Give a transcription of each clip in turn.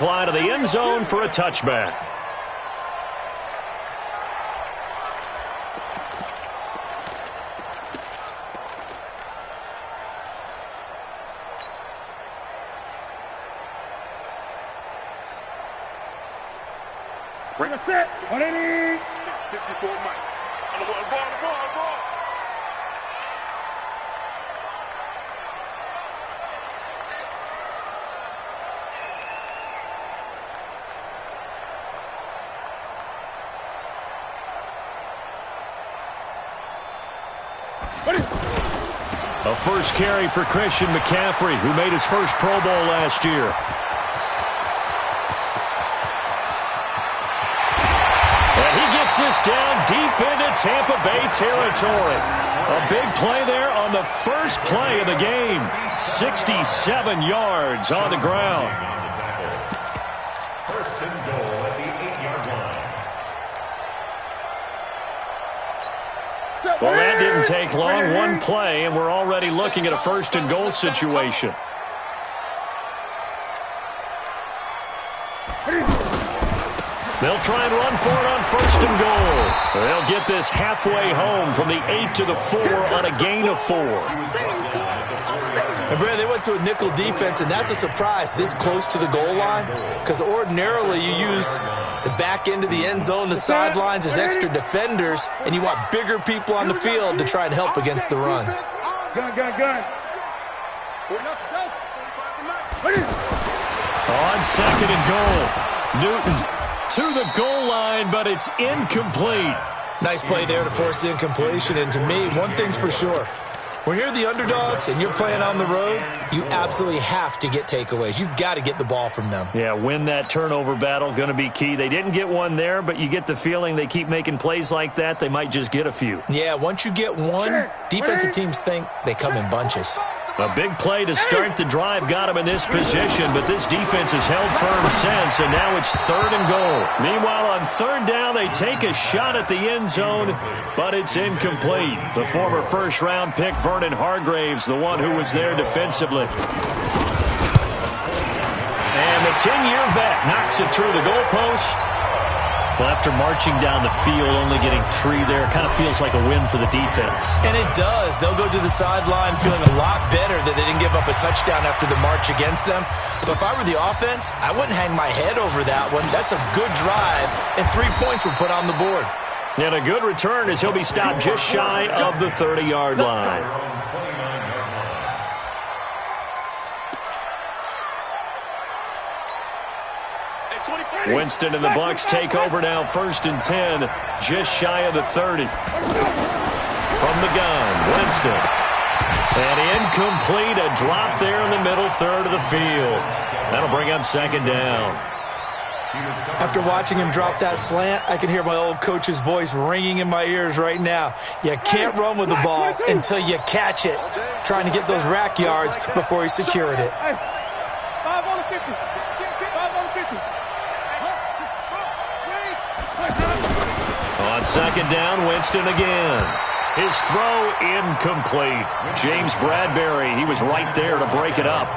back line of the end zone for a touchback. Bring us set. 180. 54 Mike. On the ball. A first carry for Christian McCaffrey, who made his first Pro Bowl last year. This down deep into Tampa Bay territory. A big play there on the first play of the game. 67 yards on the ground. First and goal at the 8-yard line. Well, that didn't take long. One play, and we're already looking at a first and goal situation. They'll try and run for it on first and goal. They'll get this halfway home from the 8 to the 4 on a gain of 4. And, Brad, they went to a nickel defense, and that's a surprise this close to the goal line, because ordinarily you use the back end of the end zone, the sidelines as extra defenders, and you want bigger people on the field to try and help against the run. Gun. On second and goal, Newton to the goal line, but it's incomplete. Nice play there to force the incompletion, and to me, one thing's for sure. When you're the underdogs and you're playing on the road, you absolutely have to get takeaways. You've got to get the ball from them. Yeah, win that turnover battle, going to be key. They didn't get one there, but you get the feeling they keep making plays like that, they might just get a few. Yeah, once you get one, defensive teams think they come in bunches. A big play to start the drive got him in this position, but this defense has held firm since, and now it's third and goal. Meanwhile, on third down, they take a shot at the end zone, but it's incomplete. The former first-round pick, Vernon Hargraves, the one who was there defensively. And the 10-year vet knocks it through the goalpost. Well, after marching down the field, only getting 3 there, kind of feels like a win for the defense. And it does. They'll go to the sideline feeling a lot better that they didn't give up a touchdown after the march against them. But if I were the offense, I wouldn't hang my head over that one. That's a good drive, and 3 points were put on the board. And a good return as he'll be stopped just shy of the 30-yard line. Winston and the Bucks take over now, first and 10, just shy of the 30. From the gun, Winston. And incomplete, a drop there in the middle third of the field. That'll bring up second down. After watching him drop that slant, I can hear my old coach's voice ringing in my ears right now. You can't run with the ball until you catch it, trying to get those rack yards before he secured it. 5 on the 50. 5 on the 50. On second down, Winston again. His throw incomplete. James Bradbury, he was right there to break it up.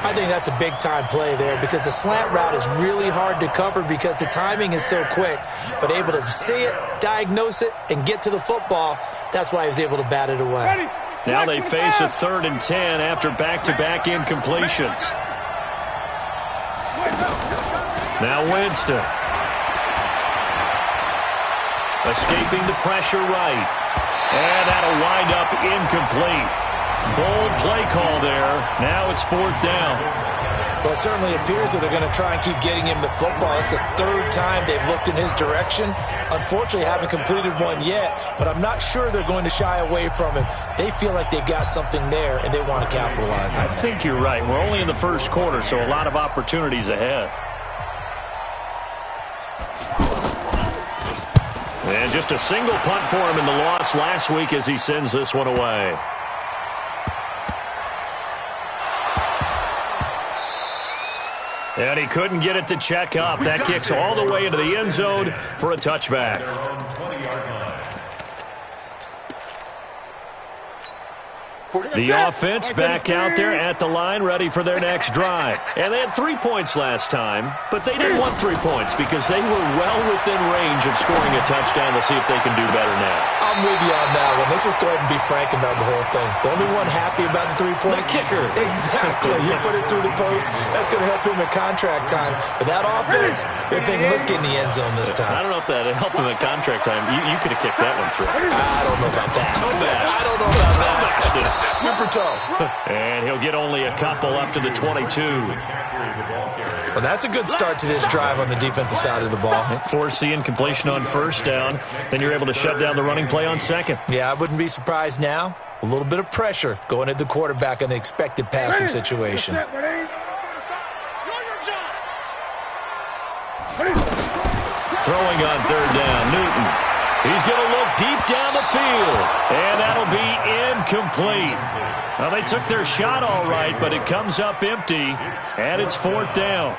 I think that's a big-time play there because the slant route is really hard to cover because the timing is so quick. But able to see it, diagnose it, and get to the football, that's why he was able to bat it away. Now they face a 3rd and 10 after back-to-back incompletions. Now Winston. Escaping the pressure right. And that'll wind up incomplete. Bold play call there. Now it's 4th down. Well, it certainly appears that they're going to try and keep getting him the football. It's the 3rd time they've looked in his direction. Unfortunately, haven't completed one yet, but I'm not sure they're going to shy away from him. They feel like they've got something there, and they want to capitalize on it. I think you're right. We're only in the first quarter, so a lot of opportunities ahead. And just a single punt for him in the loss last week as he sends this one away. And he couldn't get it to check up. That kicks all the way into the end zone for a touchback. The offense back out there at the line, ready for their next drive. And they had 3 points last time, but they didn't want 3 points because they were well within range of scoring a touchdown. Let's see if they can do better now. I'm with you on that one. Let's just go ahead and be frank about the whole thing. The only one happy about the 3-point? The kicker. Exactly. You put it through the post. That's going to help him at contract time. But that offense, they're thinking, let's get in the end zone this time. I don't know if that helped him at contract time. You could have kicked that one through. I don't know about that. Toe bash. I don't know about that. Super toe. And he'll get only a couple up to the 22. Well, that's a good start to this drive on the defensive side of the ball. Force the incompletion on first down. Then you're able to shut down the running play on second. Yeah, I wouldn't be surprised now. A little bit of pressure going at the quarterback in an expected passing situation. Throwing on third down, Newton. He's going to look deep down the field, and that'll be incomplete. Well, they took their shot all right, but it comes up empty, and it's fourth down.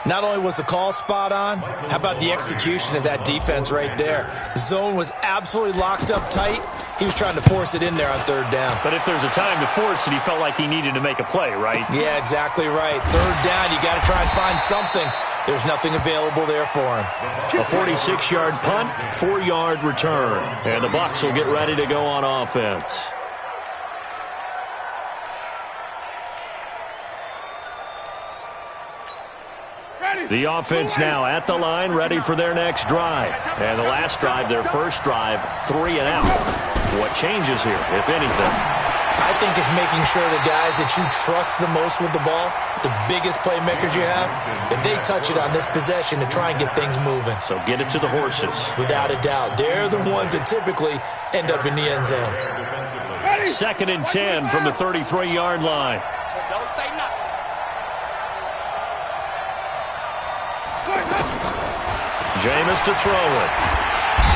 Not only was the call spot on, how about the execution of that defense right there? The zone was absolutely locked up tight. He was trying to force it in there on third down. But if there's a time to force it, he felt like he needed to make a play, right? Yeah, exactly right. Third down, you got to try and find something. There's nothing available there for him. A 46-yard punt, 4-yard return. And the Bucs will get ready to go on offense. The offense now at the line, ready for their next drive. And the last drive, their first drive, 3 and out. What changes here, if anything? I think it's making sure the guys that you trust the most with the ball, the biggest playmakers you have, that they touch it on this possession to try and get things moving. So get it to the horses. Without a doubt. They're the ones that typically end up in the end zone. 2nd and 10 from the 33-yard line. Don't say nothing. Jameis to throw it.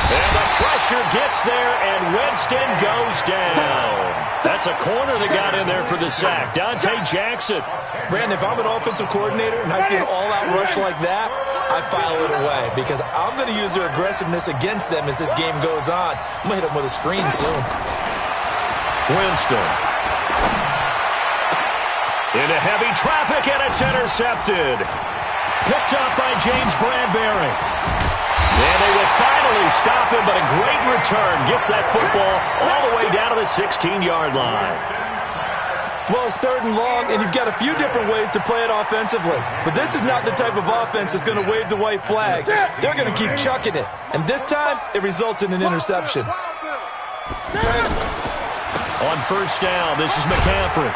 And the pressure gets there, and Winston goes down. That's a corner that got in there for the sack. Dante Jackson. Brandon, if I'm an offensive coordinator and I see an all-out rush like that, I file it away because I'm going to use their aggressiveness against them as this game goes on. I'm going to hit them with a screen soon. Winston. Into heavy traffic, and it's intercepted. Picked up by James Bradbury. And they will finally stop him, but a great return gets that football all the way down to the 16-yard line. Well, it's 3rd and long, and you've got a few different ways to play it offensively. But this is not the type of offense that's going to wave the white flag. They're going to keep chucking it. And this time, it results in an interception. On first down, this is McCaffrey.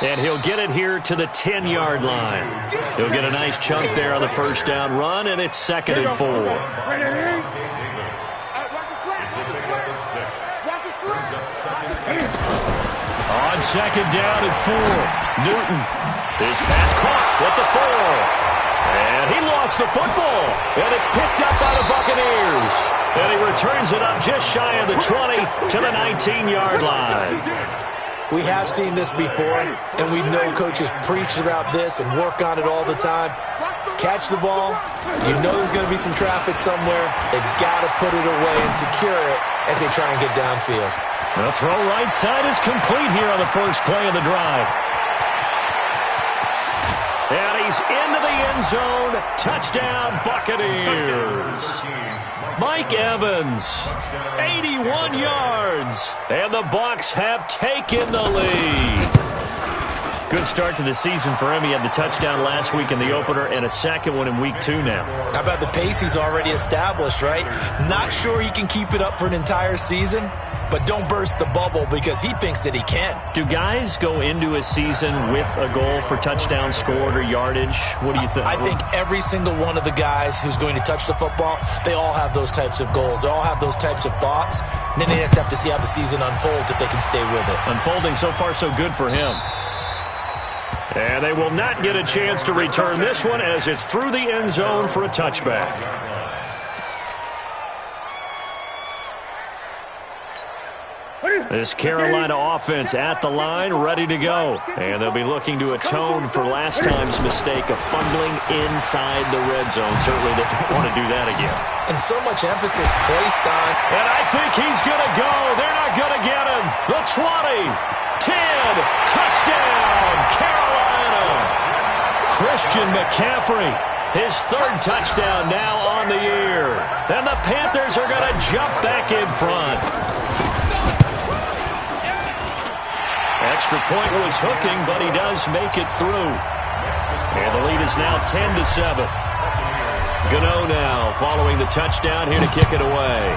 And he'll get it here to the 10-yard line. He'll get a nice chunk there on the first down run, and it's 2nd and 4. On 2nd down and 4, Newton. His pass caught with the 4. And he lost the football. And it's picked up by the Buccaneers. And he returns it up just shy of the 20 to the 19-yard line. We have seen this before, and we know coaches preach about this and work on it all the time. Catch the ball. You know there's going to be some traffic somewhere. They've got to put it away and secure it as they try and get downfield. The throw right side is complete here on the first play of the drive. And he's into the end zone. Touchdown, Buccaneers. Mike Evans, 81 yards, and the Bucs have taken the lead. Good start to the season for him. He had the touchdown last week in the opener and a second one in week 2 now. How about the pace he's already established, right? Not sure he can keep it up for an entire season, but don't burst the bubble because he thinks that he can. Do guys go into a season with a goal for touchdown scored or yardage? What do you think? I think every single one of the guys who's going to touch the football, they all have those types of goals. They all have those types of thoughts. And then they just have to see how the season unfolds if they can stay with it. Unfolding so far so good for him. And they will not get a chance to return this one as it's through the end zone for a touchback. This Carolina offense at the line, ready to go. And they'll be looking to atone for last time's mistake of fumbling inside the red zone. Certainly they don't want to do that again. And so much emphasis placed on. And I think he's going to go. They're not going to get him. The 20. 10. Touchdown, Carolina. Christian McCaffrey, his third touchdown now on the year. And the Panthers are going to jump back in front. Extra point was hooking, but he does make it through. And the lead is now 10-7. Gano now following the touchdown here to kick it away.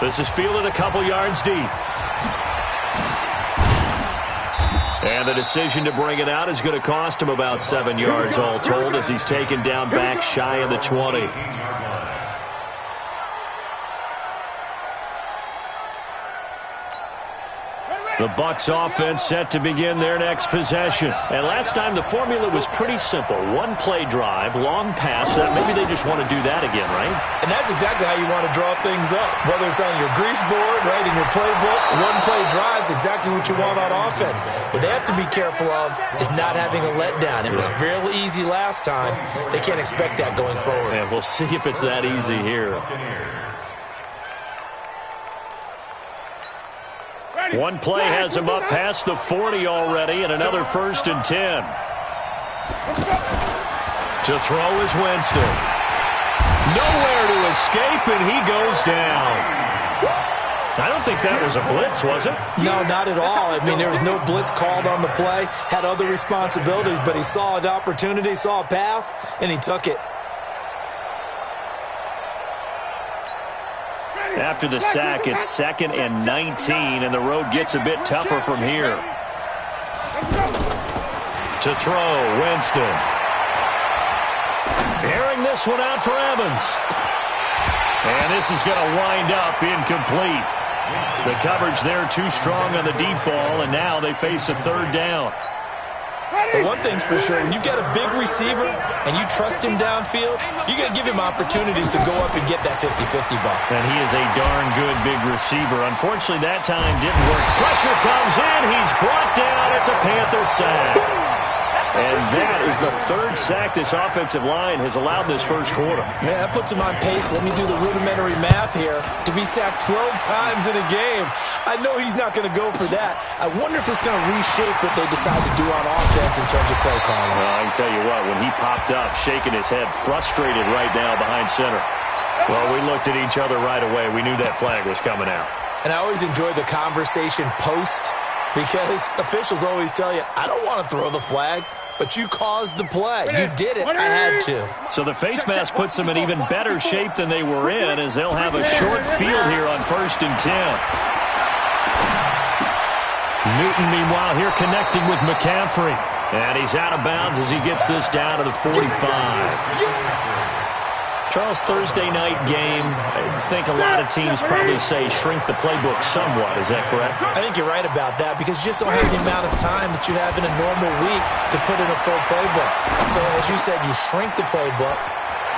This is fielded a couple yards deep. And the decision to bring it out is going to cost him about 7 yards all told as he's taken down back shy of the 20. The Bucs offense set to begin their next possession. And last time the formula was pretty simple. One play drive, long pass. Maybe they just want to do that again, right? And that's exactly how you want to draw things up. Whether it's on your grease board, right, in your playbook, one play drive is exactly what you want on offense. What they have to be careful of is not having a letdown. It was fairly easy last time. They can't expect that going forward. And we'll see if it's that easy here. One play has him up past the 40 already, and another 1st and 10. To throw is Winston. Nowhere to escape, and he goes down. I don't think that was a blitz, was it? No, not at all. I mean, there was no blitz called on the play. Had other responsibilities, but he saw an opportunity, saw a path, and he took it. After the sack, it's 2nd and 19, and the road gets a bit tougher from here. To throw, Winston. Airing this one out for Evans. And this is going to wind up incomplete. The coverage there too strong on the deep ball, and now they face a 3rd down. But one thing's for sure, when you've got a big receiver and you trust him downfield, you're going to give him opportunities to go up and get that 50-50 ball. And he is a darn good big receiver. Unfortunately, that time didn't work. Pressure comes in. He's brought down. It's a Panther sack. And that is the 3rd sack this offensive line has allowed this first quarter. Yeah, that puts him on pace. Let me do the rudimentary math here. To be sacked 12 times in a game, I know he's not going to go for that. I wonder if it's going to reshape what they decide to do on offense in terms of play calling. Well, I can tell you what, when he popped up, shaking his head, frustrated right now behind center. Well, we looked at each other right away. We knew that flag was coming out. And I always enjoy the conversation post because officials always tell you, I don't want to throw the flag. But you caused the play. You did it. I had to. So the face mask puts them in even better shape than they were in as they'll have a short field here on 1st and 10. Newton, meanwhile, here connecting with McCaffrey. And he's out of bounds as he gets this down to the 45. Charles, Thursday night game, I think a lot of teams probably say shrink the playbook somewhat. Is that correct? I think you're right about that because you just don't have the amount of time that you have in a normal week to put in a full playbook. So as you said, you shrink the playbook,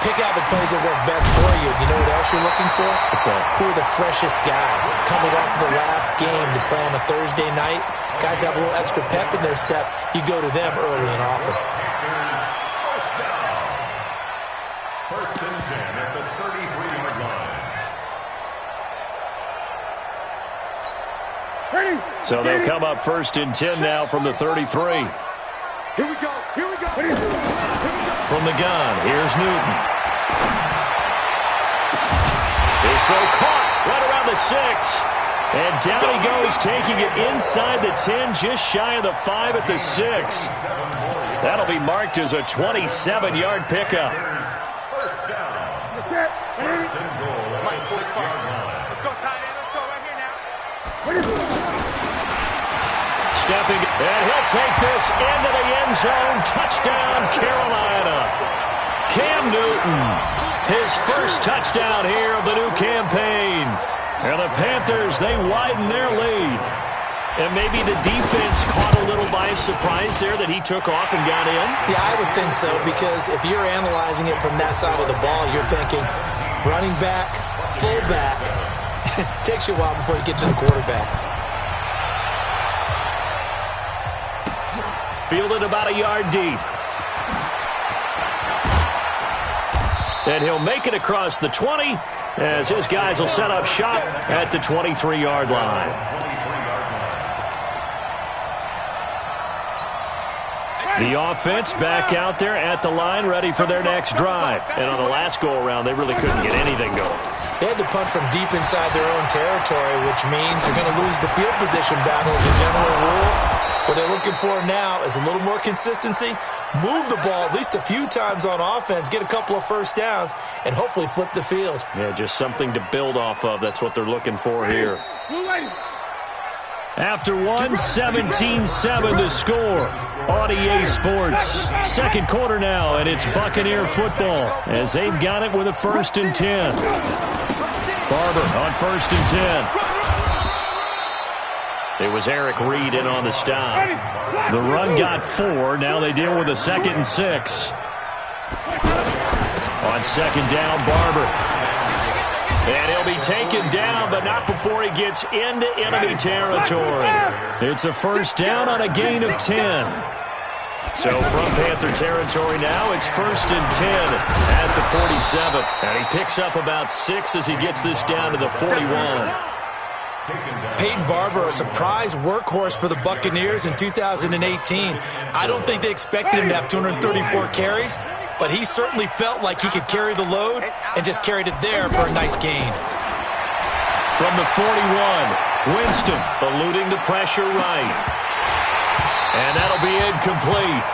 pick out the plays that work best for you. You know what else you're looking for? What's that? Who are the freshest guys coming off of the last game to play on a Thursday night? Guys have a little extra pep in their step. You go to them early and often. First and 10 at the 33-yard line. So they'll come up 1st and 10 now from the 33. Here we go. Here we go. From the gun, here's Newton. His throw caught right around the 6. And down he goes, taking it inside the 10, just shy of the 5 at the 6. That'll be marked as a 27-yard pickup. First down. First and goal at the 6-yard line. Let's go, tight end. Let's go right here now. Stepping, and he'll take this into the end zone. Touchdown, Carolina. Cam Newton, his first touchdown here of the new campaign. And the Panthers, they widen their lead. And maybe the defense caught a little by surprise there that he took off and got in? Yeah, I would think so, because if you're analyzing it from that side of the ball, you're thinking running back, fullback. Takes you a while before you get to the quarterback. Fielded about a yard deep. And he'll make it across the 20, as his guys will set up shop at the 23-yard line. The offense back out there at the line, ready for their next drive. And on the last go-around, they really couldn't get anything going. They had to punt from deep inside their own territory, which means you're going to lose the field position battle as a general rule. What they're looking for now is a little more consistency, move the ball at least a few times on offense, get a couple of first downs, and hopefully flip the field. Yeah, just something to build off of. That's what they're looking for here. After 17-7 to score on EA Sports. Second quarter now, and it's Buccaneer football as they've got it with a 1st and 10. Barber on 1st and 10. It was Eric Reed in on the stop. The run got 4. Now they deal with a 2nd and 6. On 2nd down, Barber. And he'll be taken down, but not before he gets into enemy territory. It's a 1st down on a gain of 10. So from Panther territory now, it's 1st and 10 at the 47. And he picks up about 6 as he gets this down to the 41. Peyton Barber, a surprise workhorse for the Buccaneers in 2018. I don't think they expected him to have 234 carries, but he certainly felt like he could carry the load and just carried it there for a nice gain. From the 41, Winston eluding the pressure right. And that'll be incomplete.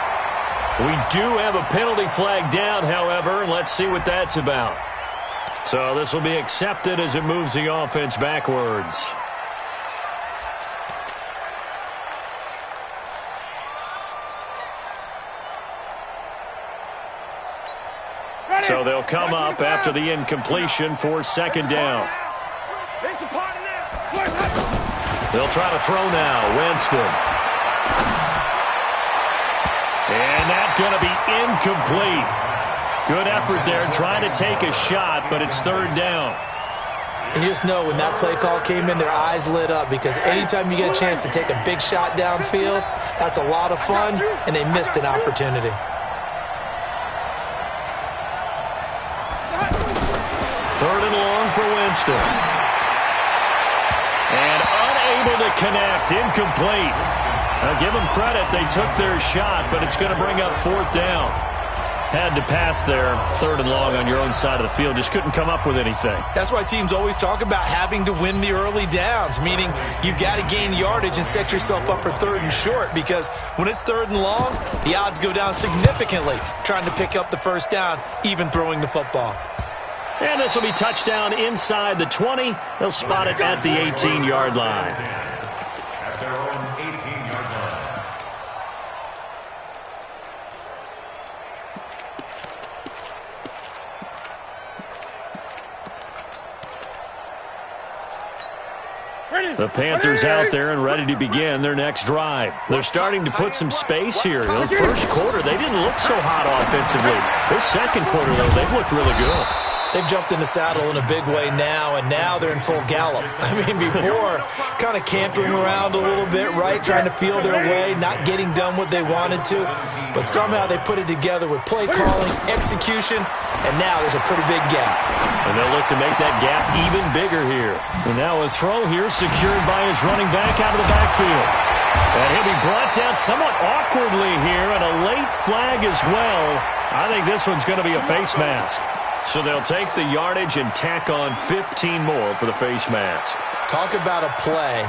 We do have a penalty flag down, however, and let's see what that's about. So this will be accepted as it moves the offense backwards. So they'll come up after the incompletion for 2nd down. They'll try to throw now. Winston. And that's going to be incomplete. Good effort there trying to take a shot, but it's 3rd down. And you just know when that play call came in, their eyes lit up because anytime you get a chance to take a big shot downfield, that's a lot of fun, and they missed an opportunity. 3rd and long for Winston. And unable to connect, incomplete. Now give them credit, they took their shot, but it's going to bring up 4th down. Had to pass there, 3rd and long on your own side of the field. Just couldn't come up with anything. That's why teams always talk about having to win the early downs, meaning you've got to gain yardage and set yourself up for 3rd and short, because when it's 3rd and long, the odds go down significantly trying to pick up the 1st down, even throwing the football. And this will be touchdown inside the 20. They'll spot it at the 18-yard line. At their own 18-yard line. The Panthers out there and ready to begin their next drive. They're starting to put some space here. In the first quarter, they didn't look so hot offensively. This second quarter, though, they've looked really good. They've jumped in the saddle in a big way now, and now they're in full gallop. I mean, before, kind of cantering around a little bit, right, trying to feel their way, not getting done what they wanted to. But somehow they put it together with play calling, execution, and now there's a pretty big gap. And they'll look to make that gap even bigger here. And now a throw here secured by his running back out of the backfield. And he'll be brought down somewhat awkwardly here, and a late flag as well. I think this one's going to be a face mask. So they'll take the yardage and tack on 15 more for the face mask. Talk about a play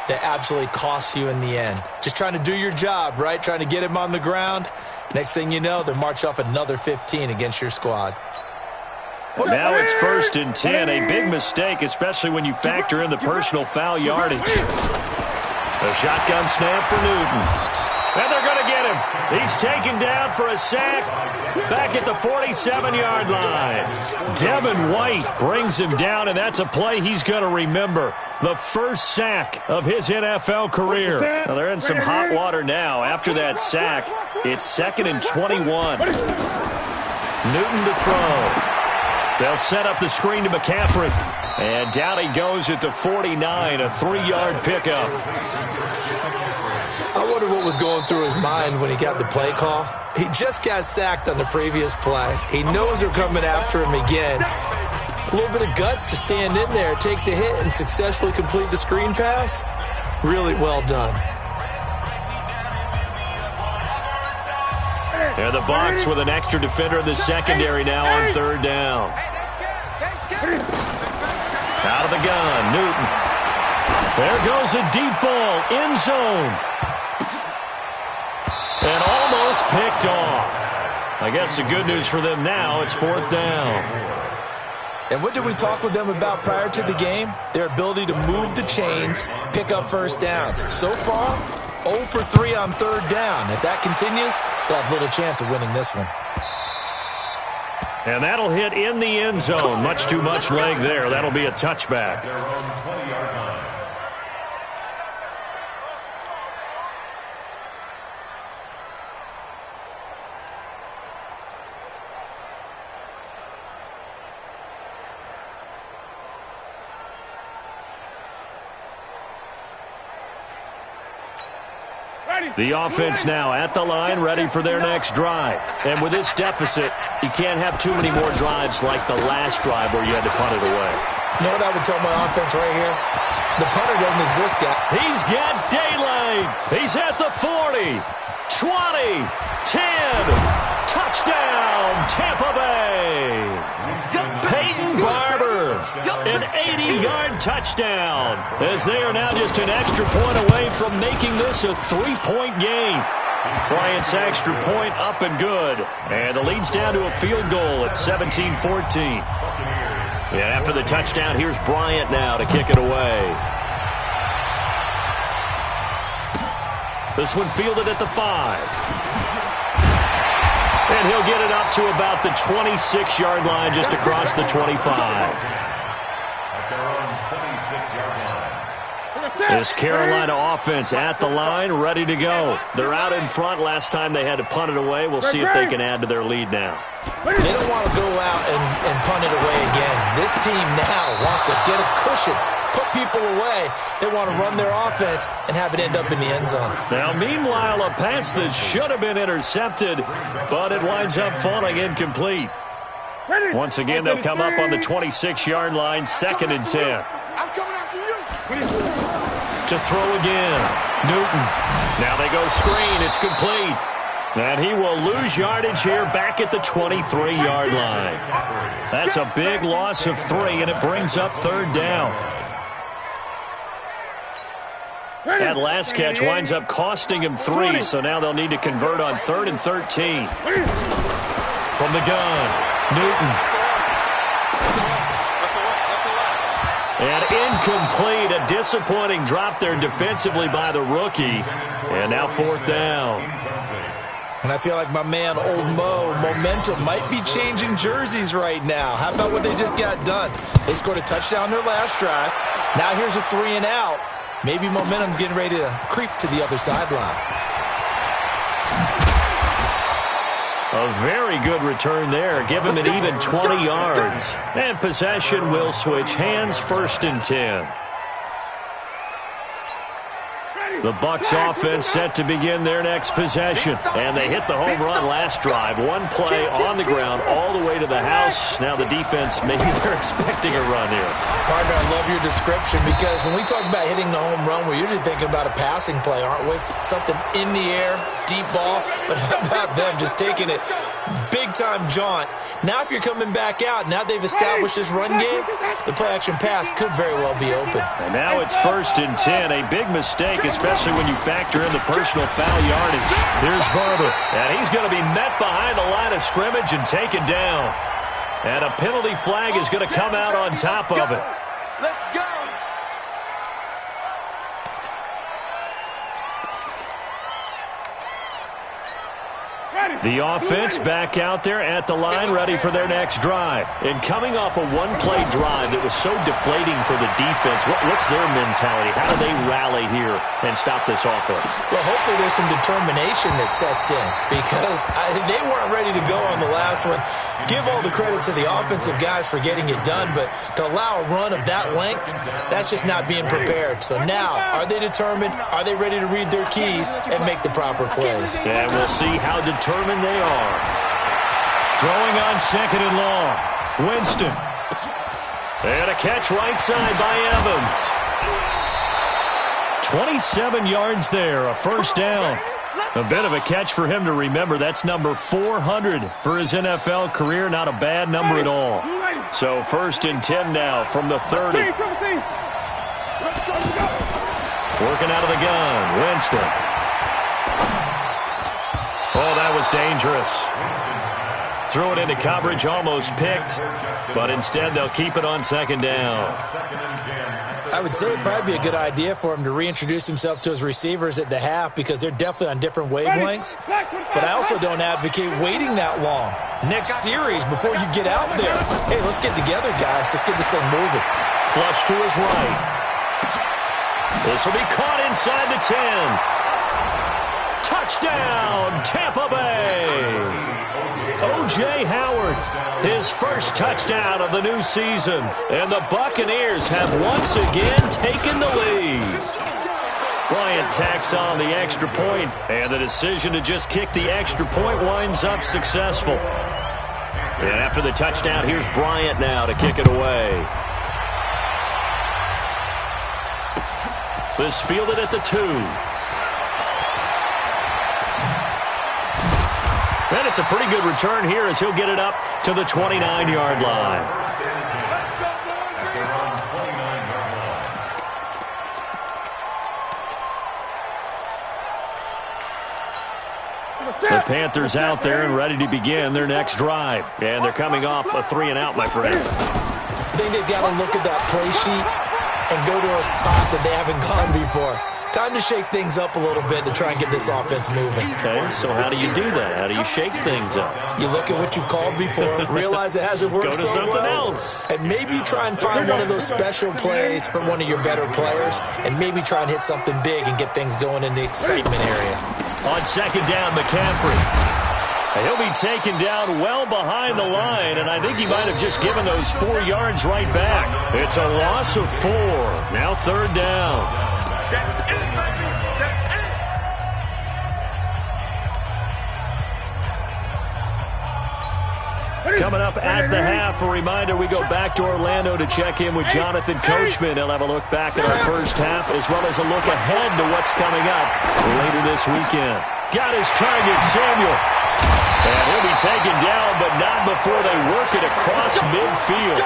that absolutely costs you in the end. Just trying to do your job, right? Trying to get him on the ground. Next thing you know, they're marching off another 15 against your squad. Now it's 1st and 10. A big mistake, especially when you factor in the personal foul yardage. A shotgun snap for Newton. And they're going to get him. He's taken down for a sack back at the 47-yard line. Devin White brings him down, and that's a play he's going to remember. The first sack of his NFL career. Now they're in some hot water now. After that sack, it's 2nd and 21. Newton to throw. They'll set up the screen to McCaffrey. And down he goes at the 49, a 3-yard pickup. I wonder what was going through his mind when he got the play call. He just got sacked on the previous play. He knows they're coming after him again. A little bit of guts to stand in there, take the hit, and successfully complete the screen pass. Really well done. And the Bucs with an extra defender in the secondary now on third down. Out of the gun, Newton. There goes a deep ball, end zone. And almost picked off. I guess the good news for them now, it's fourth down. And what did we talk with them about prior to the game? Their ability to move the chains, pick up first downs. So far, 0 for 3 on third down. If that continues, they'll have little chance of winning this one. And that'll hit in the end zone. Much too much leg there. That'll be a touchback. The offense now at the line, ready for their next drive. And with this deficit, you can't have too many more drives like the last drive where you had to punt it away. You know what I would tell my offense right here? The punter doesn't exist, guy. He's got daylight. He's at the 40, 20, 10. Touchdown, Tampa Bay. Peyton Barber, an 80-yard touchdown, as they are now just an extra point away from making this a 3-point game. Bryant's extra point up and good, and the lead's down to a field goal at 17-14. Yeah, after the touchdown, here's Bryant now to kick it away. This one fielded at the 5. And he'll get it up to about the 26-yard line, just across the 25. This Carolina offense at the line, ready to go. They're out in front. Last time they had to punt it away. We'll see if they can add to their lead now. They don't want to go out and punt it away again. This team now wants to get a cushion, put people away. They want to run their offense and have it end up in the end zone. Now, meanwhile, a pass that should have been intercepted, but it winds up falling incomplete. Once again, they'll come up on the 26-yard line, 2nd and 10. To throw again, Newton. Now they go screen. It's complete. And he will lose yardage here back at the 23-yard line. That's a big loss of 3, and it brings up third down. That last catch winds up costing him 3, so now they'll need to convert on 3rd and 13. From the gun, Newton. And incomplete, a disappointing drop there defensively by the rookie. And now 4th down. And I feel like my man, Old Mo, momentum might be changing jerseys right now. How about what they just got done? They scored a touchdown their last drive. Now here's a 3 and out. Maybe momentum's getting ready to creep to the other sideline. A very good return there. Give him an even 20 yards. And possession will switch hands, 1st and 10. The Bucs offense set to begin their next possession. And they hit the home run last drive. One play on the ground all the way to the house. Now the defense, maybe they're expecting a run here. Partner, I love your description because when we talk about hitting the home run, we're usually thinking about a passing play, aren't we? Something in the air, deep ball. But how about them just taking it big-time jaunt? Now if you're coming back out, now they've established this run game, the play-action pass could very well be open. And now it's 1st and 10. A big mistake, especially when you factor in the personal foul yardage. Here's Barber. And he's going to be met behind the line of scrimmage and taken down. And a penalty flag is going to come out on top of it. Let's go. The offense back out there at the line, ready for their next drive. And coming off a one-play drive that was so deflating for the defense, what's their mentality? How do they rally here and stop this offense? Well, hopefully there's some determination that sets in because they weren't ready to go on the last one. Give all the credit to the offensive guys for getting it done, but to allow a run of that length, that's just not being prepared. So now, are they determined? Are they ready to read their keys and make the proper plays? And we'll see how determined they are. Throwing on 2nd and long. Winston. And a catch right side by Evans. 27 yards there, a first down. A bit of a catch for him to remember. That's number 400 for his NFL career. Not a bad number at all. So 1st and 10 now from the 30. Working out of the gun, Winston. Oh, that was dangerous. Threw it into coverage, almost picked, but instead they'll keep it on 2nd down. I would say it'd probably be a good idea for him to reintroduce himself to his receivers at the half because they're definitely on different wavelengths. But I also don't advocate waiting that long. Next series, before you get out there, hey, let's get together, guys. Let's get this thing moving. Flush to his right. This will be caught inside the 10. Touchdown, Tampa Bay. O.J. Howard, his first touchdown of the new season. And the Buccaneers have once again taken the lead. Bryant tacks on the extra point, and the decision to just kick the extra point winds up successful. And after the touchdown, here's Bryant now to kick it away. This fielded at the 2. And it's a pretty good return here as he'll get it up to the 29-yard line. The Panthers out there and ready to begin their next drive. And they're coming off a 3-and-out, my friend. I think they've got to look at that play sheet and go to a spot that they haven't gone before. Time to shake things up a little bit to try and get this offense moving. Okay, so how do you do that? How do you shake things up? You look at what you've called before, realize it hasn't worked so well. Go to something else. And maybe try and find one of those special plays from one of your better players, and maybe try and hit something big and get things going in the excitement area. On 2nd down, McCaffrey. He'll be taken down well behind the line, and I think he might have just given those 4 yards right back. It's a loss of 4. Now 3rd down. Coming up at the half, a reminder, we go back to Orlando to check in with Jonathan Coachman. He'll have a look back at our first half as well as a look ahead to what's coming up later this weekend. Got his target, Samuel. And he'll be taken down, but not before they work it across midfield.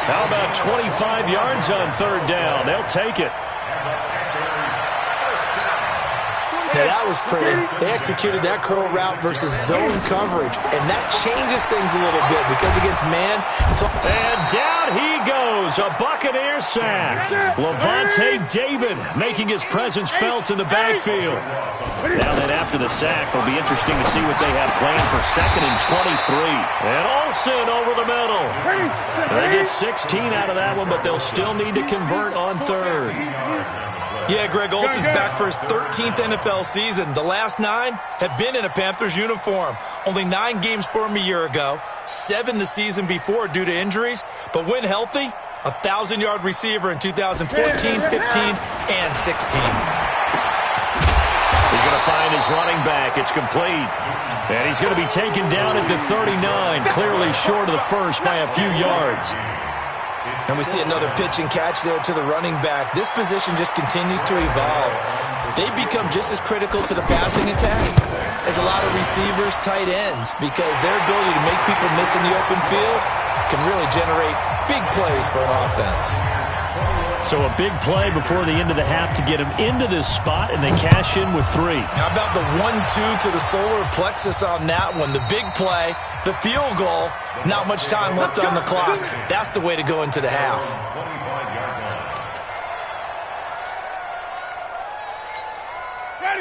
How about 25 yards on 3rd down? They'll take it. Now, that was pretty. They executed that curl route versus zone coverage, and that changes things a little bit because against man, it's all... And down he goes, a Buccaneer sack. Levante David making his presence felt in the backfield. Now then, after the sack, it'll be interesting to see what they have planned for 2nd and 23. And Olsen over the middle. They get 16 out of that one, but they'll still need to convert on 3rd. Yeah, Greg Olsen's back for his 13th NFL season. The last 9 have been in a Panthers uniform. Only 9 games for him a year ago, 7 the season before due to injuries. But when healthy, a 1,000-yard receiver in 2014, 15, and 16. He's going to find his running back. It's complete. And he's going to be taken down at the 39, clearly short of the first by a few yards. And we see another pitch and catch there to the running back. This position just continues to evolve. They become just as critical to the passing attack as a lot of receivers, tight ends, because their ability to make people miss in the open field can really generate big plays for an offense. So a big play before the end of the half to get him into this spot, and they cash in with 3. How about the 1-2 to the solar plexus on that one? The big play, the field goal, not much time left on the clock. That's the way to go into the half.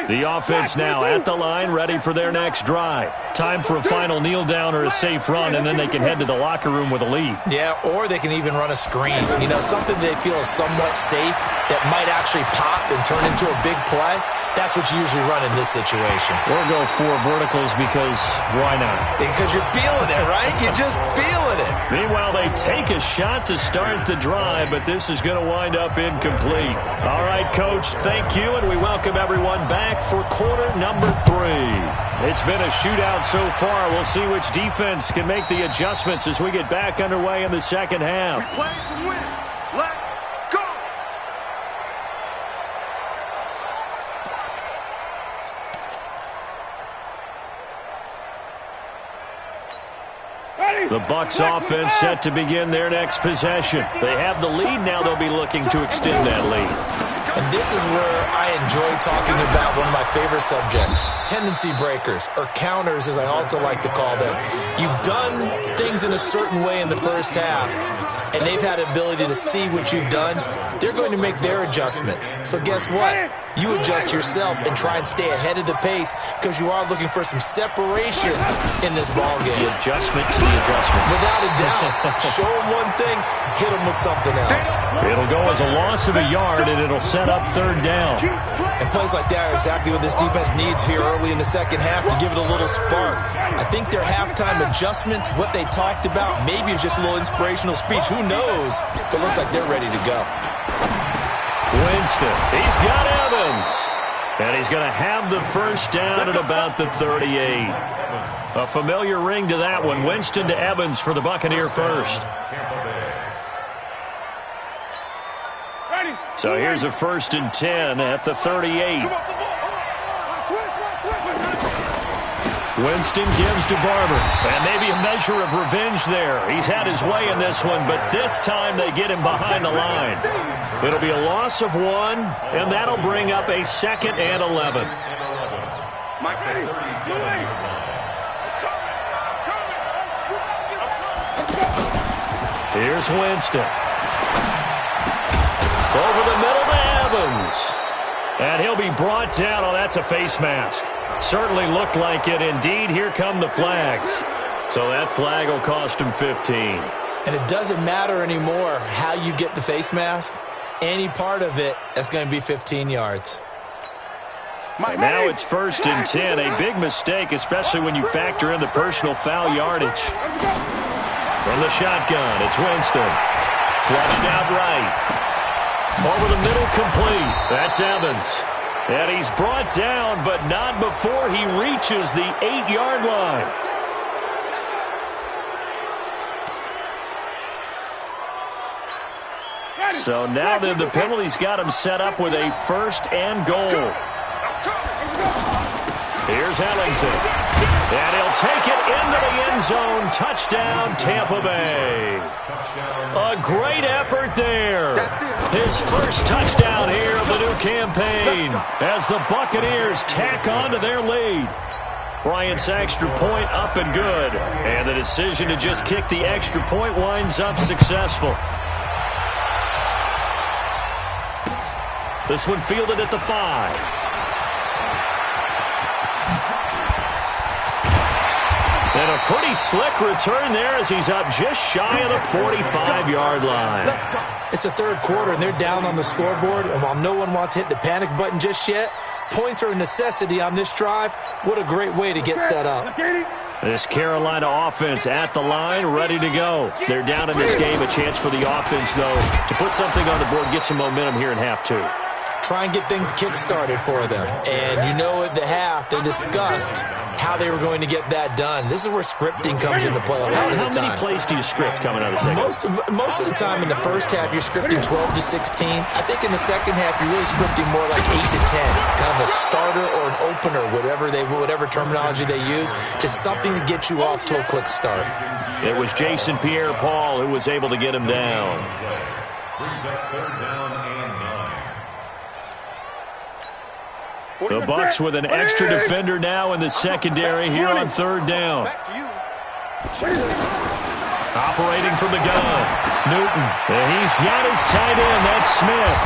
The offense now at the line, ready for their next drive. Time for a final kneel down or a safe run, and then they can head to the locker room with a lead. Yeah, or they can even run a screen. You know, something they feel is somewhat safe that might actually pop and turn into a big play. That's what you usually run in this situation. Or go 4 verticals because why not? Because you're feeling it, right? You're just feeling it. Meanwhile, they take a shot to start the drive, but this is going to wind up incomplete. All right, Coach, thank you, and we welcome everyone back for quarter number 3. It's been a shootout so far. We'll see which defense can make the adjustments as we get back underway in the second half. We play to win. Let's go. The Bucs offense set to begin their next possession. They have the lead. Now they'll be looking to extend that lead. And this is where I enjoy talking about one of my favorite subjects, tendency breakers, or counters as I also like to call them. You've done things in a certain way in the first half, and they've had the ability to see what you've done. They're going to make their adjustments. So guess what? You adjust yourself and try and stay ahead of the pace because you are looking for some separation in this ball game. The adjustment to the adjustment. Without a doubt. Show them one thing, hit them with something else. It'll go as a loss of a yard, and it'll set up third down. And plays like that are exactly what this defense needs here early in the second half to give it a little spark. I think their halftime adjustment, what they talked about, maybe it's just a little inspirational speech. Who knows? But it looks like they're ready to go. Winston, he's got Evans. And he's going to have the first down at about the 38. A familiar ring to that one. Winston to Evans for the Buccaneer first. So here's a 1st and 10 at the 38. Winston gives to Barber. And maybe a measure of revenge there. He's had his way in this one, but this time they get him behind the line. It'll be a loss of 1, and that'll bring up a 2nd and 11. Here's Winston. Over the middle to Evans. And he'll be brought down. Oh, that's a face mask. Certainly looked like it. Indeed, here come the flags. So that flag will cost him 15. And it doesn't matter anymore how you get the face mask. Any part of it, that's going to be 15 yards. And now it's 1st and 10. A big mistake, especially when you factor in the personal foul yardage. From the shotgun, it's Winston. Flushed out right. Over the middle, complete. That's Evans. And he's brought down, but not before he reaches the 8-yard line. So now then the penalty's got him set up with a 1st and goal. Here's Ellington. And he'll take it into the end zone. Touchdown, Tampa Bay. A great effort there. His first touchdown here of the new campaign as the Buccaneers tack on to their lead. Bryant's extra point up and good. And the decision to just kick the extra point winds up successful. This one fielded at the 5. And a pretty slick return there as he's up just shy of the 45-yard line. It's the 3rd quarter, and they're down on the scoreboard. And while no one wants to hit the panic button just yet, points are a necessity on this drive. What a great way to get set up. This Carolina offense at the line, ready to go. They're down in this game. A chance for the offense, though, to put something on the board, get some momentum here in half 2. Try and get things kick-started for them. And you know at the half, they discussed how they were going to get that done. This is where scripting comes into play a lot of the time. How many plays do you script coming out of the second? Most of the time in the first half, you're scripting 12 to 16. I think in the second half, you're really scripting more like 8 to 10. Kind of a starter or an opener, whatever terminology they use. Just something to get you off to a quick start. It was Jason Pierre-Paul who was able to get him down. Brings up 3rd down and 9. The Bucs with an extra defender now in the secondary here on 3rd down. Operating from the gun, Newton. And he's got his tight end, that's Smith.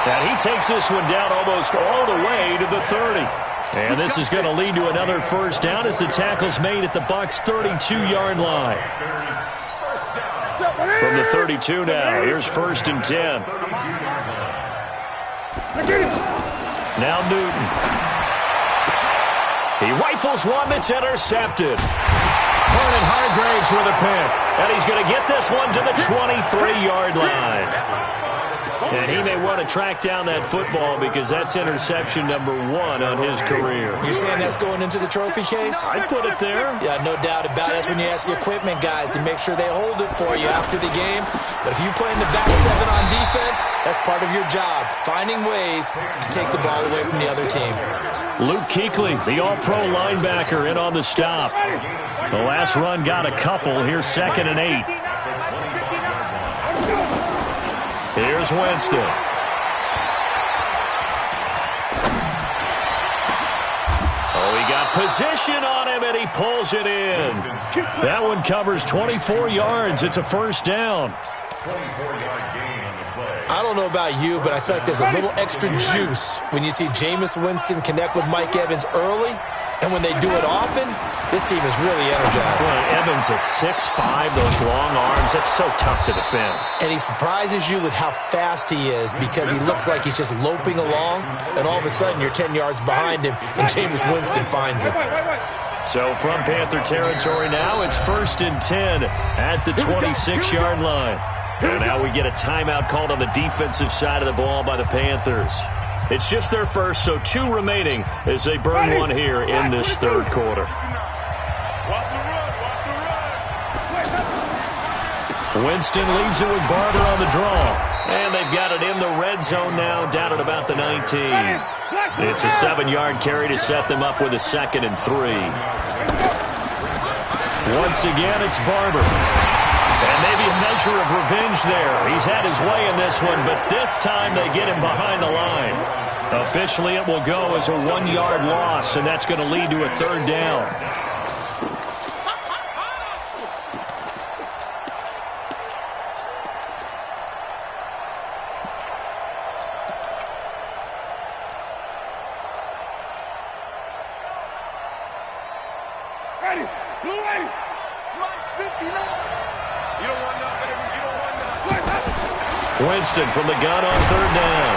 And he takes this one down almost all the way to the 30. And this is going to lead to another first down as the tackle's made at the Bucs' 32-yard line. From the 32 now, here's 1st and 10. Now Newton. He rifles one that's intercepted. Vernon Hargraves with a pick. And he's going to get this one to the 23-yard line. And he may want to track down that football because that's interception number 1 on his career. You're saying that's going into the trophy case? I'd put it there. Yeah, no doubt about it. That's when you ask the equipment guys to make sure they hold it for you after the game. But if you play in the back 7 on defense, that's part of your job, finding ways to take the ball away from the other team. Luke Kuechly, the all-pro linebacker, in on the stop. The last run got a couple. Here's 2nd and 8. Here's Winston. Oh, he got position on him, and he pulls it in. That one covers 24 yards. It's a first down. 24-yard gain on the play. I don't know about you, but I feel like there's a little extra juice when you see Jameis Winston connect with Mike Evans early, and when they do it often, this team is really energized. Boy, Evans at 6'5", those long arms, that's so tough to defend. And he surprises you with how fast he is because he looks like he's just loping along, and all of a sudden you're 10 yards behind him, and Jameis Winston finds him. So from Panther territory now, it's 1st and 10 at the 26-yard line. And now we get a timeout called on the defensive side of the ball by the Panthers. It's just their first, so 2 remaining as they burn one here in this third quarter. Watch the run. Watch the run. Winston leaves it with Barber on the draw. And they've got it in the red zone now, down at about the 19. It's a 7-yard carry to set them up with a 2nd and 3. Once again, it's Barber. And maybe a measure of revenge there. He's had his way in this one, but this time they get him behind the line. Officially, it will go as a 1-yard loss, and that's going to lead to a 3rd down. Ready. Blue ready. Mike 59. You don't want none, baby. You don't want none. Winston from the gun on 3rd down.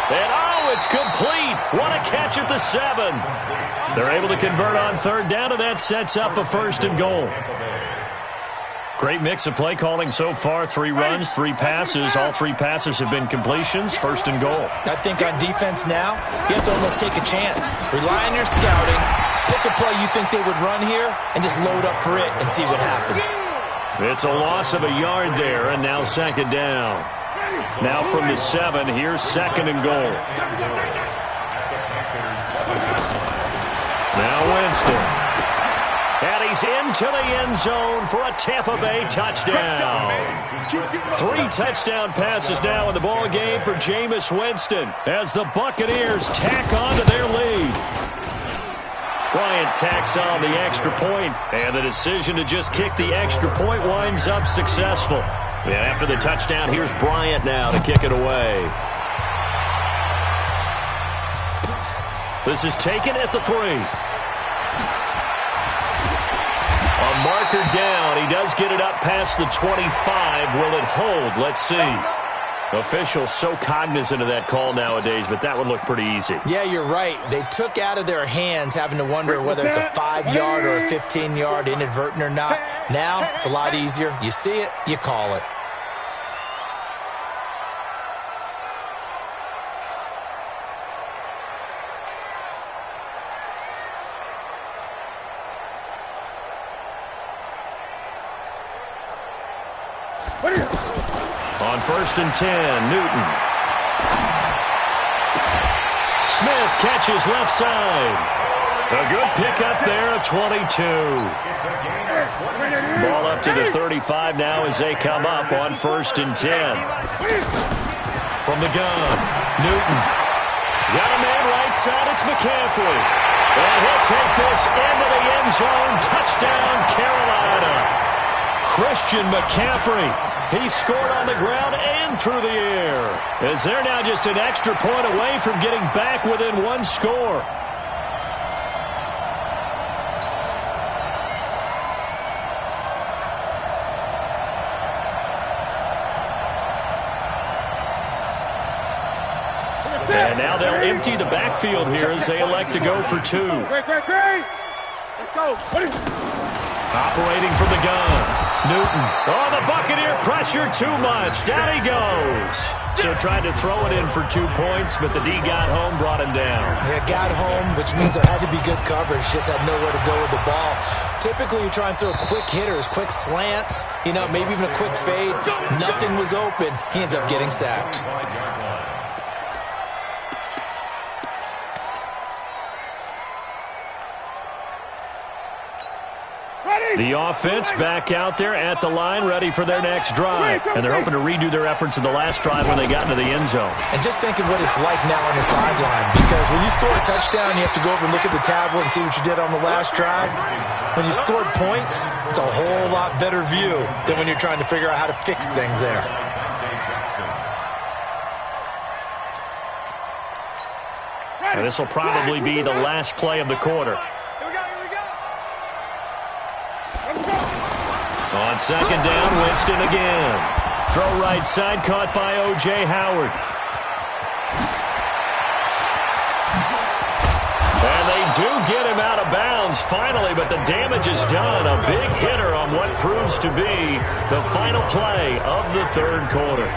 And oh, it's complete. What a catch at the 7. They're able to convert on 3rd down, and that sets up a 1st and goal. Great mix of play calling so far. 3 runs, 3 passes. All 3 passes have been completions. 1st and goal. I think on defense now, you have to almost take a chance. Rely on your scouting. Pick a play you think they would run here and just load up for it and see what happens. It's a loss of a yard there, and now 2nd down. Now from the 7, here's 2nd and goal. Now Winston. And he's into the end zone for a Tampa Bay touchdown. 3 touchdown passes now in the ball game for Jameis Winston as the Buccaneers tack on to their lead. Bryant tacks on the extra point, and the decision to just kick the extra point winds up successful. And after the touchdown, here's Bryant now to kick it away. This is taken at the 3. A marker down. He does get it up past the 25. Will it hold? Let's see. Officials so cognizant of that call nowadays, but that would look pretty easy. Yeah, you're right. They took out of their hands having to wonder whether it's a 5-yard or a 15-yard inadvertent or not. Now, it's a lot easier. You see it, you call it. On 1st and 10, Newton. Smith catches left side. A good pickup there at 22. Ball up to the 35 now as they come up on 1st and 10. From the gun, Newton. Got a man right side, it's McCaffrey. And he'll take this into the end zone. Touchdown, Carolina. Christian McCaffrey. He scored on the ground and through the air, as they're now just an extra point away from getting back within 1 score. And now they'll empty the backfield here as they elect to go for 2. Great. Let's go. Operating from the gun. Newton. Oh, the Buccaneer pressure too much. Down he goes. So tried to throw it in for 2 points, but the D got home, brought him down. Yeah, got home, which means there had to be good coverage. Just had nowhere to go with the ball. Typically, you try and throw quick hitters, quick slants, maybe even a quick fade. Nothing was open. He ends up getting sacked. The offense back out there at the line, ready for their next drive. And they're hoping to redo their efforts in the last drive when they got into the end zone. And just thinking what it's like now on the sideline, because when you score a touchdown, you have to go over and look at the tablet and see what you did on the last drive. When you scored points, it's a whole lot better view than when you're trying to figure out how to fix things there. And this will probably be the last play of the quarter. On second down, Winston again. Throw right side, caught by O.J. Howard. And they do get him out of bounds finally, but the damage is done. A big hitter on what proves to be the final play of the third quarter.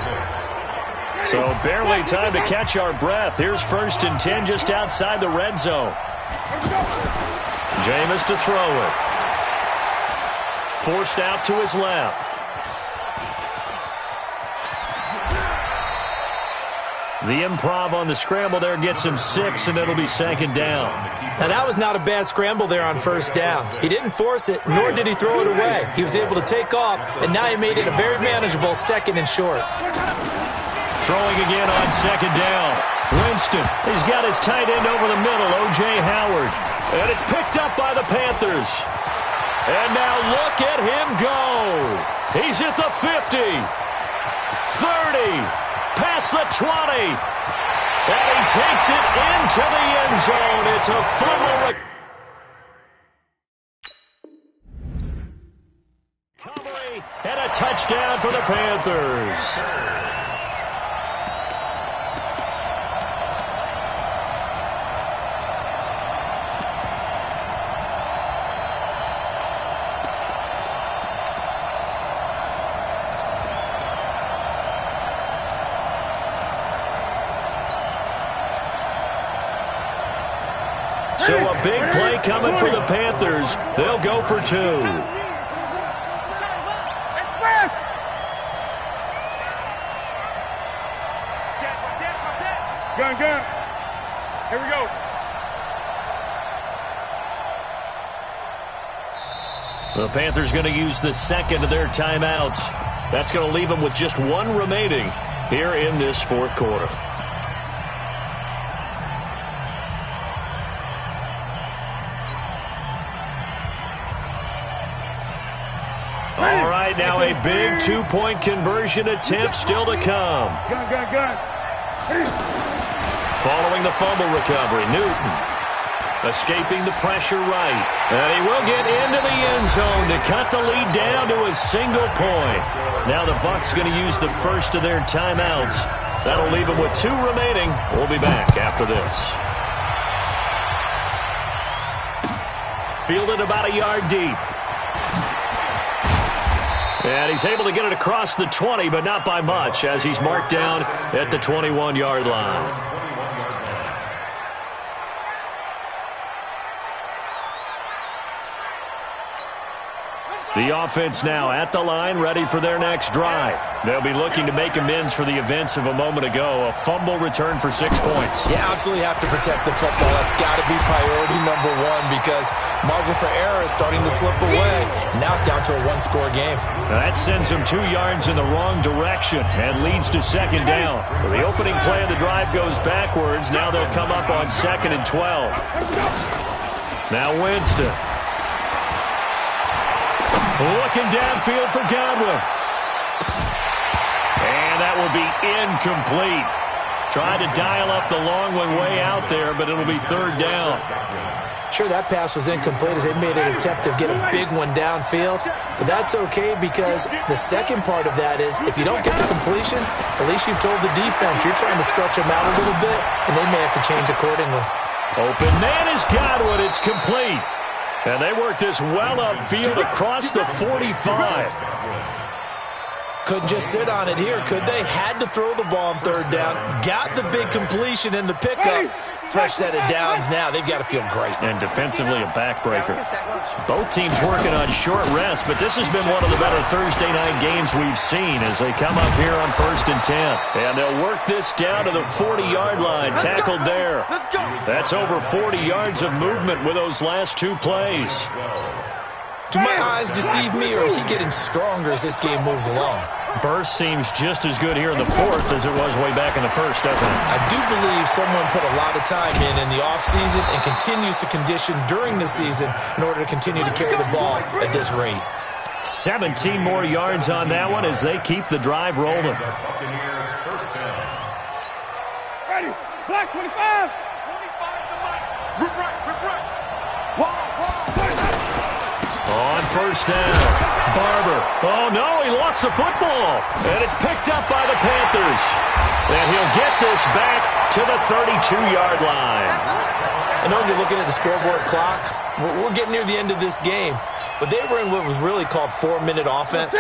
So barely time to catch our breath. Here's 1st and 10 just outside the red zone. Jameis to throw it. Forced out to his left. The improv on the scramble there gets him 6, and it'll be 2nd down. Now, that was not a bad scramble there on 1st down. He didn't force it, nor did he throw it away. He was able to take off, and now he made it a very manageable 2nd and short. Throwing again on 2nd down. Winston, he's got his tight end over the middle, O.J. Howard. And it's picked up by the Panthers. And now look at him go. He's at the 50, 30, past the 20. And he takes it into the end zone. It's a fumble recovery and a touchdown for the Panthers. So a big play coming for the Panthers. They'll go for 2. Gun. Here we go. The Panthers going to use the 2nd of their timeouts. That's going to leave them with just 1 remaining here in this 4th quarter. All right, now a big 2-point conversion attempt still to come. Gun. Following the fumble recovery, Newton escaping the pressure right. And he will get into the end zone to cut the lead down to a single point. Now the Bucs going to use the 1st of their timeouts. That'll leave them with 2 remaining. We'll be back after this. Fielded about a yard deep. And he's able to get it across the 20, but not by much, as he's marked down at the 21-yard line. The offense now at the line, ready for their next drive. They'll be looking to make amends for the events of a moment ago. A fumble return for 6 points. You absolutely have to protect the football. That's got to be priority number 1 because margin for error is starting to slip away. And now it's down to a 1-score game. Now that sends them 2 yards in the wrong direction and leads to 2nd down. So the opening play of the drive goes backwards. Now they'll come up on 2nd and 12. Now Winston. Looking downfield for Godwin. And that will be incomplete. Tried to dial up the long one way out there, but it'll be 3rd down. Sure, that pass was incomplete as they made an attempt to get a big one downfield. But that's okay because the second part of that is if you don't get the completion, at least you've told the defense you're trying to stretch them out a little bit, and they may have to change accordingly. Open man is Godwin. It's complete. And they work this well upfield across the 45. Couldn't just sit on it here, could they? Had to throw the ball on third down. Got the big completion in the pickup. Fresh set of downs now. They've got to feel great. And defensively, a backbreaker. Both teams working on short rest, but this has been one of the better Thursday night games we've seen as they come up here on 1st and 10. And they'll work this down to the 40-yard line. Tackled there. That's over 40 yards of movement with those last two plays. Do my eyes deceive me, or is he getting stronger as this game moves along? Burst seems just as good here in the 4th as it was way back in the 1st, doesn't it? I do believe someone put a lot of time in the offseason and continues to condition during the season in order to continue to carry the ball at this rate. 17 more yards on that one as they keep the drive rolling. Ready, flag 25. 25 to Mike. Rip right. On 1st down, Barber. Oh, no, he lost the football. And it's picked up by the Panthers. And he'll get this back to the 32-yard line. I know when you're looking at the scoreboard clock, we're getting near the end of this game. But they were in what was really called 4-minute offense.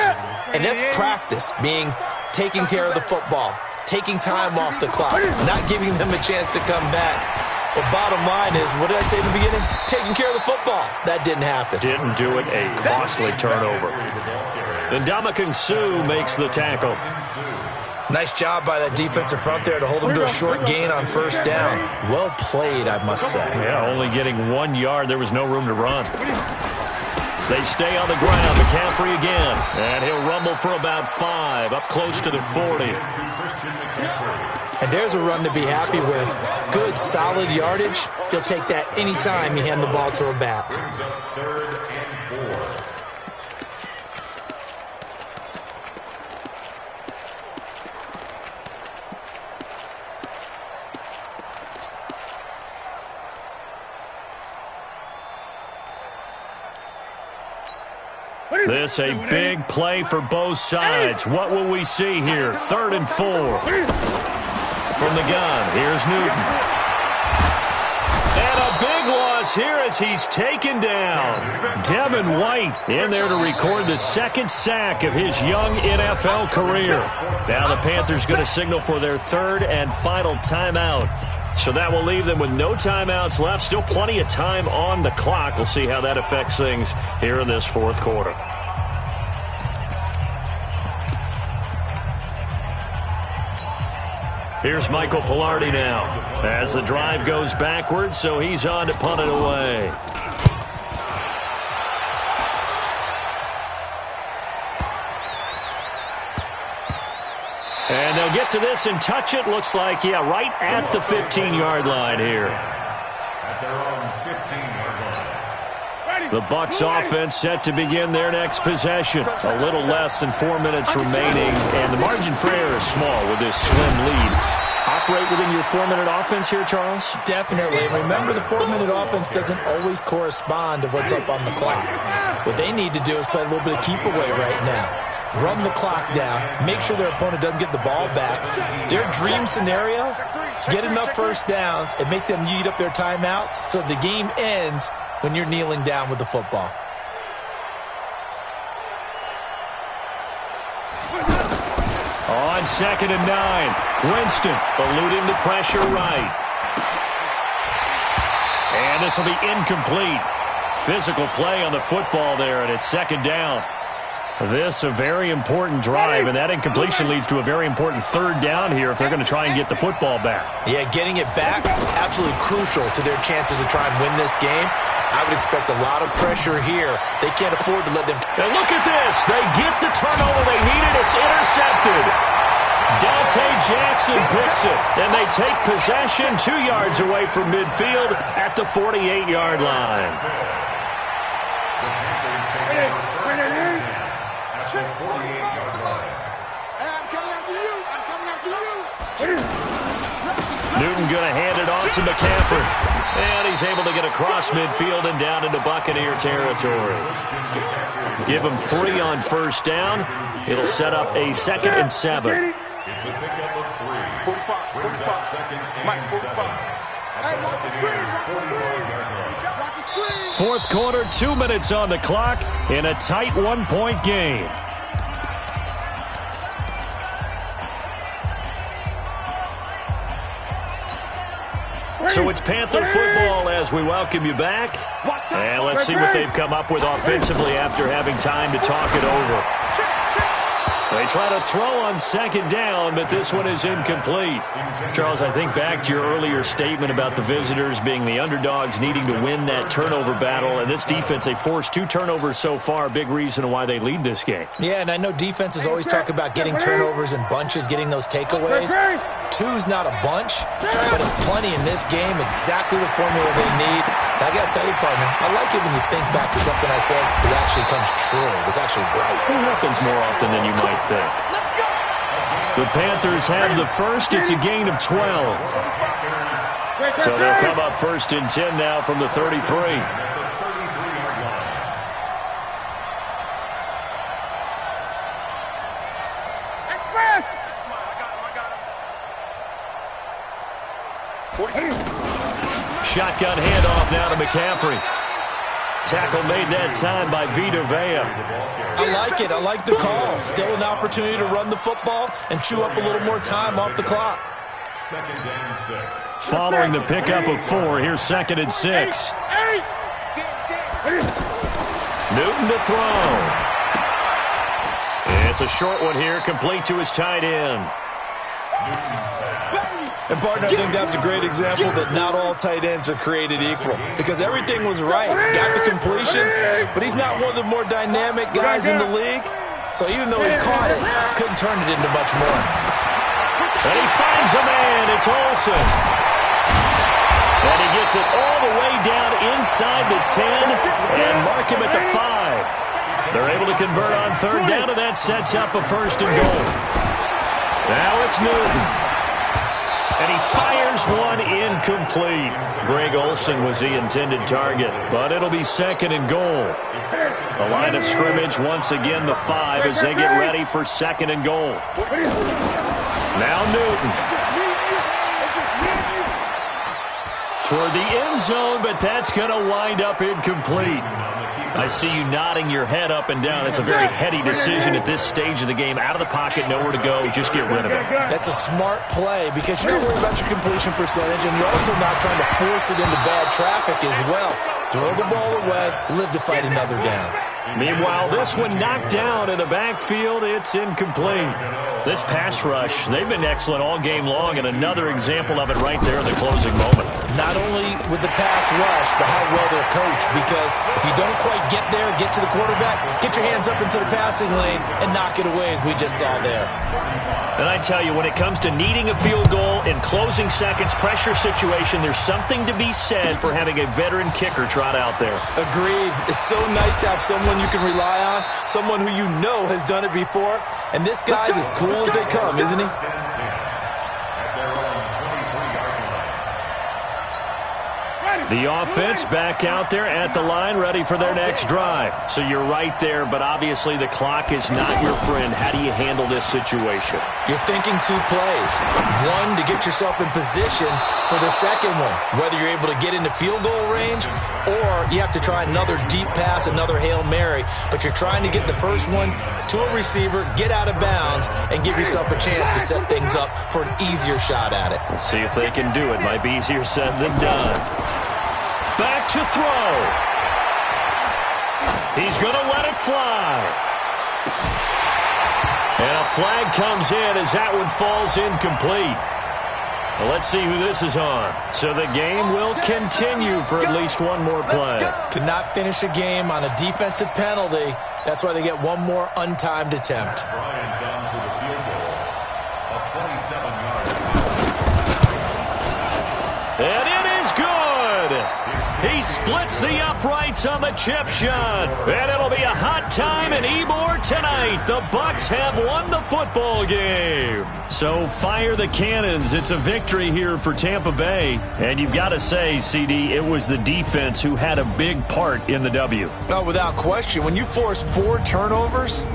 And that's practice, being taking care of the football, taking time off the clock, not giving them a chance to come back. But bottom line is, what did I say in the beginning? Taking care of the football. That didn't happen. Didn't do it. A costly turnover. And Ndamukong Suh makes the tackle. Nice job by that defensive front there to hold them to a short gain on 1st down. Well played, I must say. Yeah, only getting 1 yard. There was no room to run. They stay on the ground. McCaffrey again. And he'll rumble for about 5, up close to the 40. And there's a run to be happy with. Good, solid yardage. He'll take that anytime you hand the ball to a back. This a big play for both sides. What will we see here? 3rd and 4. From the gun, here's Newton. And a big loss here as he's taken down. Devin White in there to record the 2nd sack of his young NFL career. Now the Panthers going to signal for their 3rd and final timeout. So that will leave them with no timeouts left. Still plenty of time on the clock. We'll see how that affects things here in this 4th quarter. Here's Michael Pilardi now as the drive goes backwards, so he's on to punt it away. And they'll get to this and touch it. Looks like, yeah, right at the 15-yard line here. The Bucs offense set to begin their next possession. A little less than 4 minutes remaining, and the margin for error is small with this slim lead. Operate within your 4-minute offense here, Charles? Definitely. Remember, the 4-minute offense doesn't always correspond to what's up on the clock. What they need to do is play a little bit of keep away right now. Run the clock down, make sure their opponent doesn't get the ball back. Their dream scenario, get enough 1st downs and make them eat up their timeouts so the game ends when you're kneeling down with the football. On 2nd and 9, Winston eluding the pressure right. And this will be incomplete. Physical play on the football there, and it's 2nd down. This a very important drive, and that incompletion leads to a very important 3rd down here if they're going to try and get the football back. Yeah, getting it back, absolutely crucial to their chances to try and win this game. I would expect a lot of pressure here. They can't afford to let them... And look at this. They get the turnover they needed. It's intercepted. Dante Jackson picks it, and they take possession 2 yards away from midfield at the 48-yard line. Newton going to hand it off to McCaffrey. And he's able to get across midfield and down into Buccaneer territory. Give him 3 on 1st down. It'll set up a 2nd and 7. It's a pickup of 3. 45. Brings up 2nd and 7. Hey, watch the screen. Watch the screen. Watch the screen. Fourth quarter, 2 minutes on the clock in a tight 1-point game. So it's Panther football as we welcome you back. And let's see what they've come up with offensively after having time to talk it over. They try to throw on second down, but this one is incomplete. Charles, I think back to your earlier statement about the visitors being the underdogs needing to win that turnover battle. And this defense, they forced 2 turnovers so far, a big reason why they lead this game. Yeah, and I know defenses always talk about getting turnovers in bunches, getting those takeaways. 2's not a bunch, but it's plenty in this game, exactly the formula they need. And I got to tell you, partner, I like it when you think back to something I said that actually comes true. It's actually right. It happens more often than you might think. The Panthers have the first. It's a gain of 12. So they'll come up first and 10 now from the 33. Shotgun handoff now to McCaffrey. Tackle made that time by Vita Vea. I like it. I like the call. Still an opportunity to run the football and chew up a little more time off the clock. Following the pickup of 4, here's 2nd and 6. Newton to throw. It's a short one here, complete to his tight end. And, partner, I think that's a great example that not all tight ends are created equal because everything was right. Got the completion, but he's not one of the more dynamic guys in the league. So even though he caught it, couldn't turn it into much more. And he finds a man. It's Olsen. And he gets it all the way down inside the 10 and mark him at the 5. They're able to convert on third down, and that sets up a first and goal. Now it's Newton. And he fires one incomplete. Greg Olsen was the intended target, but it'll be 2nd and goal. The line of scrimmage, once again, the 5 as they get ready for 2nd and goal. Now Newton. Toward the end zone, but that's going to wind up incomplete. I see you nodding your head up and down. It's a very heady decision at this stage of the game. Out of the pocket, nowhere to go. Just get rid of it. That's a smart play because you're not worried about your completion percentage, and you're also not trying to force it into bad traffic as well. Throw the ball away, live to fight another down. Meanwhile, this one knocked down in the backfield. It's incomplete. This pass rush, they've been excellent all game long, and another example of it right there in the closing moment. Not only with the pass rush, but how well they're coached, because if you don't quite get there, get to the quarterback, get your hands up into the passing lane and knock it away as we just saw there. And I tell you, when it comes to needing a field goal in closing seconds, pressure situation, there's something to be said for having a veteran kicker trot out there. Agreed. It's so nice to have someone you can rely on, someone who you know has done it before, and this guy's as cool as they come, isn't he? The offense back out there at the line, ready for their next drive. So you're right there, but obviously the clock is not your friend. How do you handle this situation? You're thinking 2 plays. One, to get yourself in position for the second one, whether you're able to get into field goal range or you have to try another deep pass, another Hail Mary. But you're trying to get the first one to a receiver, get out of bounds, and give yourself a chance to set things up for an easier shot at it. We'll see if they can do it. Might be easier said than done. Back to throw. He's going to let it fly. And a flag comes in as that one falls incomplete. Well, let's see who this is on. So the game will continue for at least one more play. Cannot finish a game on a defensive penalty. That's why they get one more untimed attempt. Bryant down for the field goal of 27 yards. And it is good. He splits the uprights on the chip shot. And it'll be a hot time in Ybor tonight. The Bucs have won the football game. So fire the cannons. It's a victory here for Tampa Bay. And you've got to say, CD, it was the defense who had a big part in the W. Oh, without question. When you force 4 turnovers,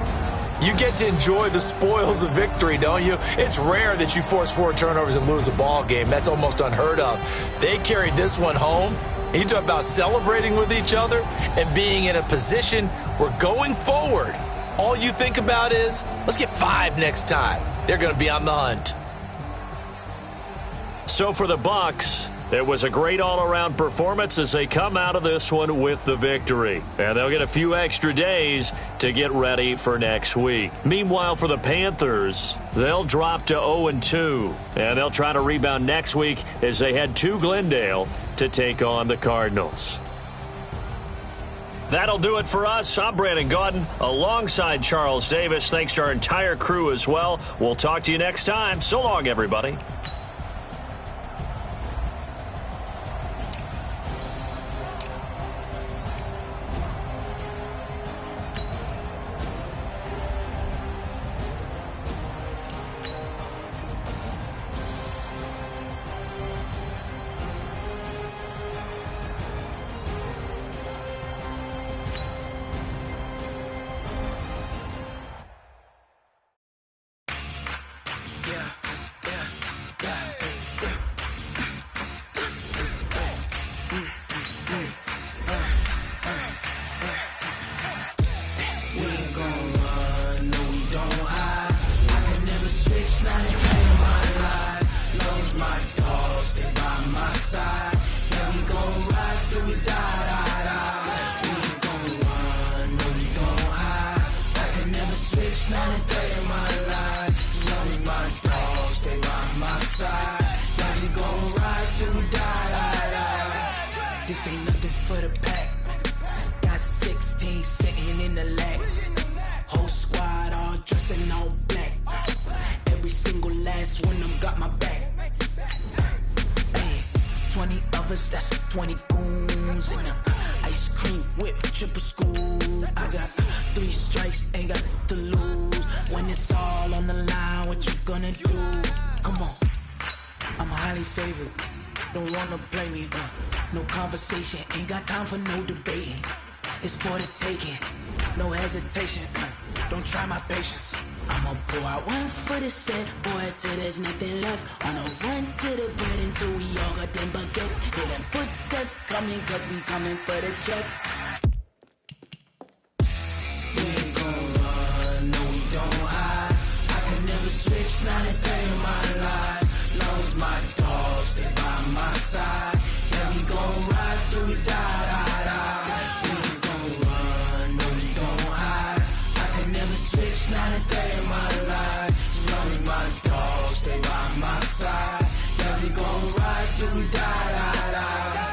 you get to enjoy the spoils of victory, don't you? It's rare that you force 4 turnovers and lose a ball game. That's almost unheard of. They carried this one home, And you talk about celebrating with each other and being in a position where going forward, all you think about is, let's get 5 next time. They're going to be on the hunt. So for the Bucs, it was a great all-around performance as they come out of this one with the victory. And they'll get a few extra days to get ready for next week. Meanwhile, for the Panthers, they'll drop to 0-2. And they'll try to rebound next week as they head to Glendale to take on the Cardinals. That'll do it for us. I'm Brandon Gaudin alongside Charles Davis. Thanks to our entire crew as well. We'll talk to you next time. So long, everybody. This ain't nothing for the pack. Got 16 sitting in the lag. Whole squad all dressing all black. Every single last one of them got my back. Hey, 20 of us, that's 20 goons in them. Ice cream whip, triple school. I got 3 strikes, ain't got to lose. When it's all on the line, what you gonna do? Come on, I'm highly favored. Don't wanna play me, no conversation, ain't got time for no debating. It's for the taking, no hesitation, don't try my patience. I'ma pour out one for the set, boy, till there's nothing left. On a run to the bed until we all got them baguettes. Hear them footsteps coming, cause we coming for the check. We ain't gon' run, no we don't hide. I can never switch, not a day in my life. Long as my dogs stay by my side. Yeah, we gon' ride till we die, die, die. We ain't gon' run, no we don't hide. I can never switch, not a day in my life. As long as my dogs stay by my side. Yeah, we gon' ride till we die, die, die.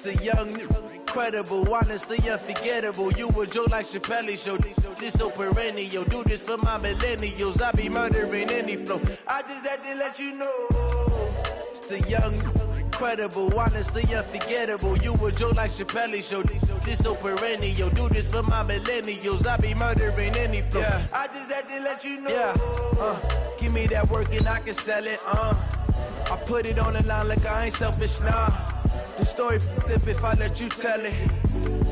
The young, incredible, honestly unforgettable. You a Joe like Chappelle show. This so perennial. Do this for my millennials. I be murdering any flow. I just had to let you know. It's the young, incredible, honestly unforgettable. You a Joe like Chappelle show. This so perennial. Do this for my millennials. I be murdering any flow. Yeah. I just had to let you know. Yeah. Give me that work and I can sell it. I put it on the line like I ain't selfish, nah. The story flip if I let you tell it.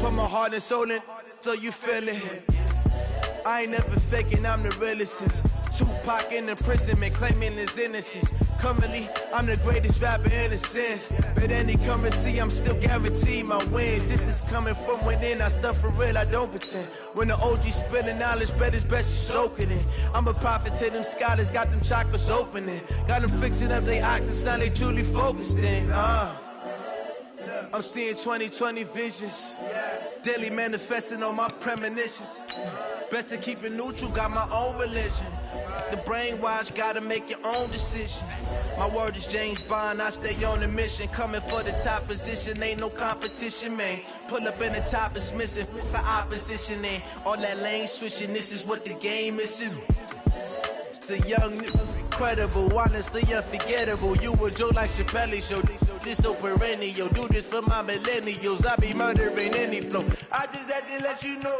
Put my heart and soul in so you feel it. I ain't never faking, I'm the realest since Tupac in imprisonment claiming his innocence. Currently, I'm the greatest rapper in a sense. But any currency, I'm still guaranteed my wins. This is coming from within, I stuff for real, I don't pretend. When the OG spilling knowledge, bet it's best you soak it in. I'm a prophet to them scholars, got them chakras opening. Got them fixing up they octaves, now they truly focused in. I'm seeing 2020 visions. Daily manifesting on my premonitions. Best to keep it neutral, got my own religion. The brainwash, gotta make your own decision. My word is James Bond, I stay on a mission. Coming for the top position, ain't no competition, man. Pull up in the top, it's missing, the opposition ain't. All that lane switching, this is what the game is. It's the young, incredible, honestly unforgettable. You a Joe like Chappelle show. This so perennial. Do this for my millennials. I be murdering any flow. I just had to let you know.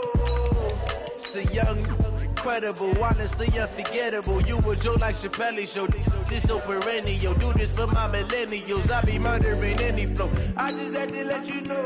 It's the young, incredible, honestly unforgettable. You a Joe like Chappelle show. This so perennial. Do this for my millennials. I be murdering any flow. I just had to let you know.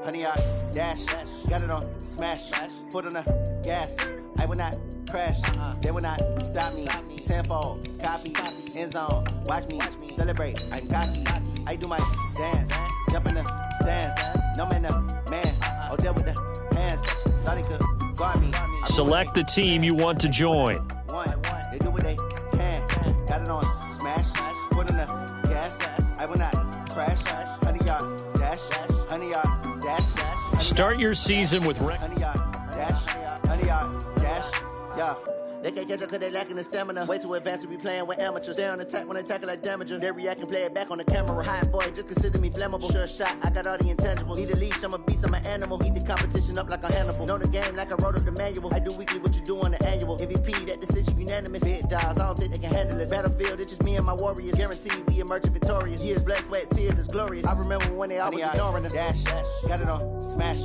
Honey, I dash, got it on smash, foot on the gas. I will not crash, they will not stop me. Tenfold, copy, end zone, watch me celebrate. I'm cocky, I do my dance, jump in the stands. No man, man, oh there with the hands. Thought he could guard me. Select the team you want to join. They do what they can, got it on smash, foot on the gas. I will not crash, honey, yard dash, honey, yard. Start your season with honey yard dash, yeah. They can't catch up cause they lacking the stamina. Way too advanced to be playing with amateurs. They on attack when they tackle like damager. They react and play it back on the camera. Hot boy, just consider me flammable. Sure shot, I got all the intangibles. Need a leash, I'm a beast, I'm an animal. Eat the competition up like a Hannibal. Know the game like I wrote up the manual. I do weekly what you do on the annual. MVP, that decision unanimous. Big dials, I don't think they can handle it. Battlefield, it's just me and my warriors. Guaranteed we emerging victorious. Years, blood, sweat, tears, it's glorious. I remember when they always ignoring us. Dash, got it on smash,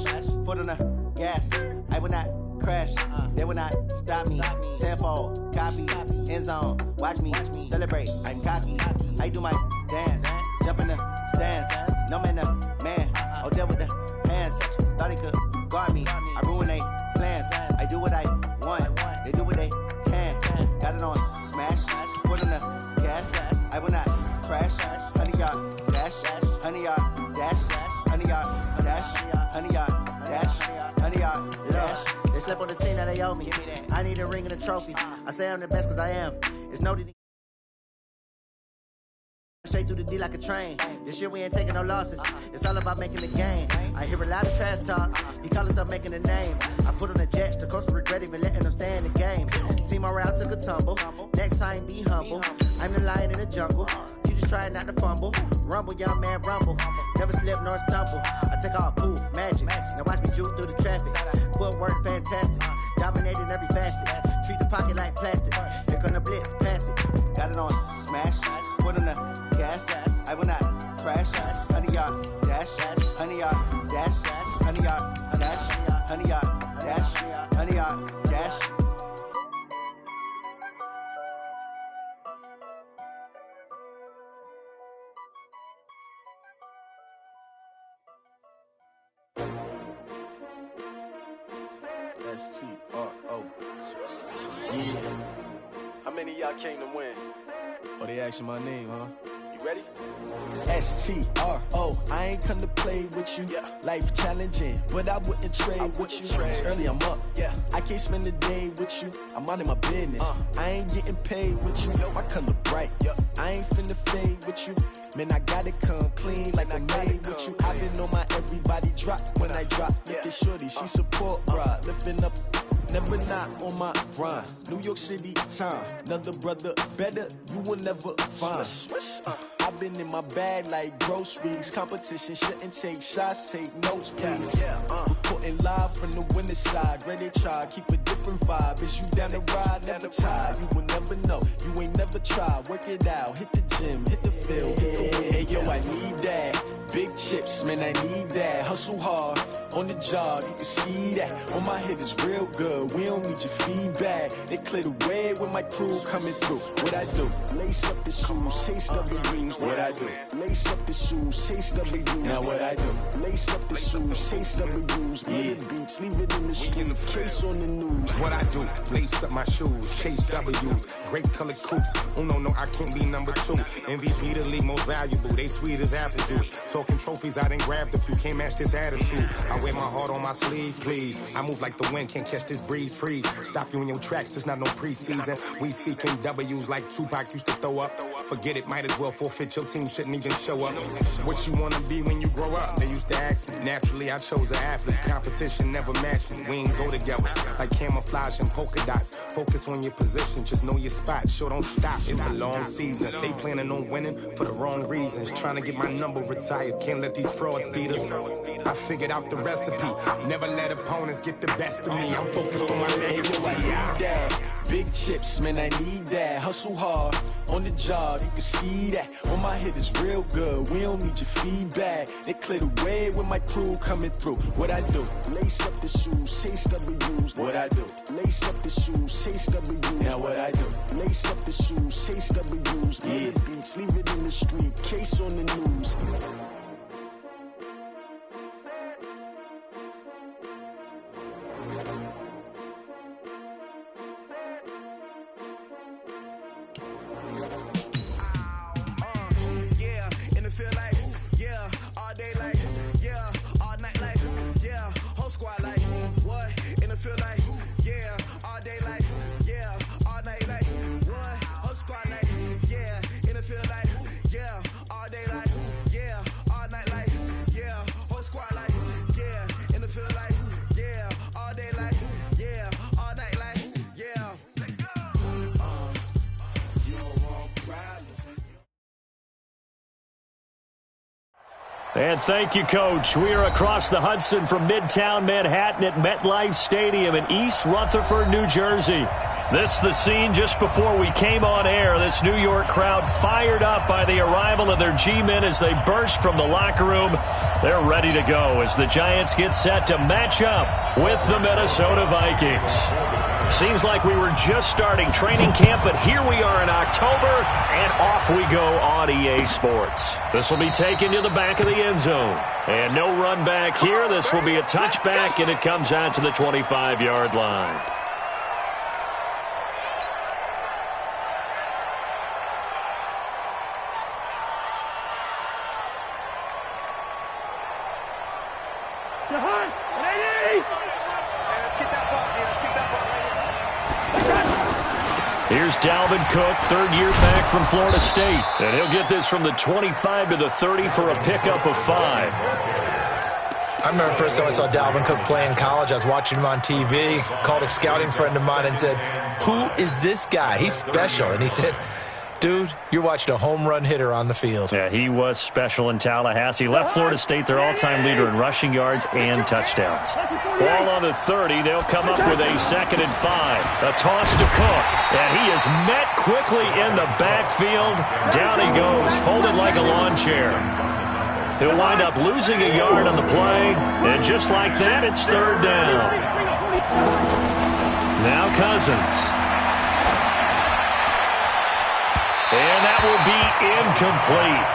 foot on the gas. I will not crash, they will not stop me. Tenfold, copy, end zone, watch me celebrate. I'm cocky, I do my dance, jump in the stands. No man, man, oh there with the hands. Thought he could guard me, I ruin they plans. I do what I want, they do what they can. Got it on smash, foot on the gas. I will not crash, honey yard dash, honey yard dash, honey yard dash, honey yard dash, honey yard dash. They slept on the team that they owe me. I need a ring and a trophy. I say I'm the best cause I am. It's noted. Straight through the D like a train. This year we ain't taking no losses. It's all about making the game. I hear a lot of trash talk. He call himself making a name. I put on the Jets. The coach will regret even letting them stay in the game. Team morale took a tumble. Next time be humble. I'm the lion in the jungle. You just trying not to fumble. Rumble, young man, rumble. Never slip nor stumble. I take off, poof, magic. Now watch me juke through the traffic. Footwork fantastic. Dominating every facet. Treat the pocket like plastic. Here come the blitz, pass it. Got it on smash. Foot on the gas. I will not crash. Honey yard dash. Honey yard dash. Honey yard dash. Honey yard dash. Honey yard dash. S-T-R-O. Yeah. How many of y'all came to win? Oh, they asking my name, huh? You ready? S-T-R-O. I ain't come to play with you. Life challenging, but I wouldn't trade with you. It's early, I'm up. I can't spend the day with you. I'm minding my business. I ain't getting paid with you. My color bright. I ain't finna fade with you. Man, I gotta come clean like I made with you. I've been on my everybody drop when I drop. Look at shorty, she support ride. Lifting up, never not on my grind. New York City time. Another brother better, you will never find. I've been in my bag like groceries. Competition shouldn't take shots, take notes, please. Reporting live from the winner's side. Ready to try, keep a different vibe. Is you down the ride, never tired. You will never know, you ain't never tried. Work it out, hit the gym, hit the field, hit the win. Hey yo, I need that. Big chips, man, I need that. Hustle hard, on the job, you can see that. On my head is real good, we don't need your feedback. They clear the way with my crew coming through. What I do? Lace up the shoes, chase W's. What I do? Lace up the shoes, chase W's. Now what I do? Lace up the shoes, chase W's. Murder beats, leave it in the street, case on the news. What I do? Lace up my shoes, chase W's. Great colored coops. Oh no, I can't be number 2. MVP the league most valuable. They sweet as apple juice. Talking trophies, I done grabbed a few. Can't match this attitude. I wear my heart on my sleeve, please. I move like the wind, can't catch this breeze, freeze. Stop you in your tracks, there's not no preseason. We seeking W's like Tupac used to throw up. Forget it, might as well forfeit. Your team shouldn't even show up. What you wanna be when you grow up? They used to ask me. Naturally, I chose an athlete. Competition never matched me. We ain't go together like camouflage and polka dots. Focus on your position, just know your spot. Sure, don't stop. It's a long season. They planning on winning for the wrong reasons. Trying to get my number retired. Can't let these frauds beat us. I figured out the recipe. Never let opponents get the best of me. I'm focused on my legacy. Big chips, man, I need that. Hustle hard on the job, you can see that. On my head is real good, we don't need your feedback. They clear the way with my crew coming through. What I do? Lace up the shoes, chase W's. What I do? Lace up the shoes, chase W's. Now what I do? Lace up the shoes, chase W's. Yeah. Beats, leave it in the street, case on the news. And thank you, Coach. We are across the Hudson from Midtown Manhattan at MetLife Stadium in East Rutherford, New Jersey. This is the scene just before we came on air. This New York crowd fired up by the arrival of their G-men as they burst from the locker room. They're ready to go as the Giants get set to match up with the Minnesota Vikings. Seems like we were just starting training camp, but here we are in October, and off we go on EA Sports. This will be taken to the back of the end zone. And no run back here. This will be a touchback, and it comes out to the 25-yard line. Here's Dalvin Cook, third-year back from Florida State. And he'll get this from the 25 to the 30 for a pickup of 5. I remember the first time I saw Dalvin Cook play in college. I was watching him on TV, called a scouting friend of mine and said, "Who is this guy? He's special." And he said, "Dude, you're watching a home run hitter on the field." Yeah, he was special in Tallahassee. Left Florida State their all-time leader in rushing yards and touchdowns. Ball on the 30. They'll come up with a 2nd and 5. A toss to Cook. And he is met quickly in the backfield. Down he goes, folded like a lawn chair. He'll wind up losing a yard on the play. And just like that, it's 3rd down. Now Cousins. And that will be incomplete.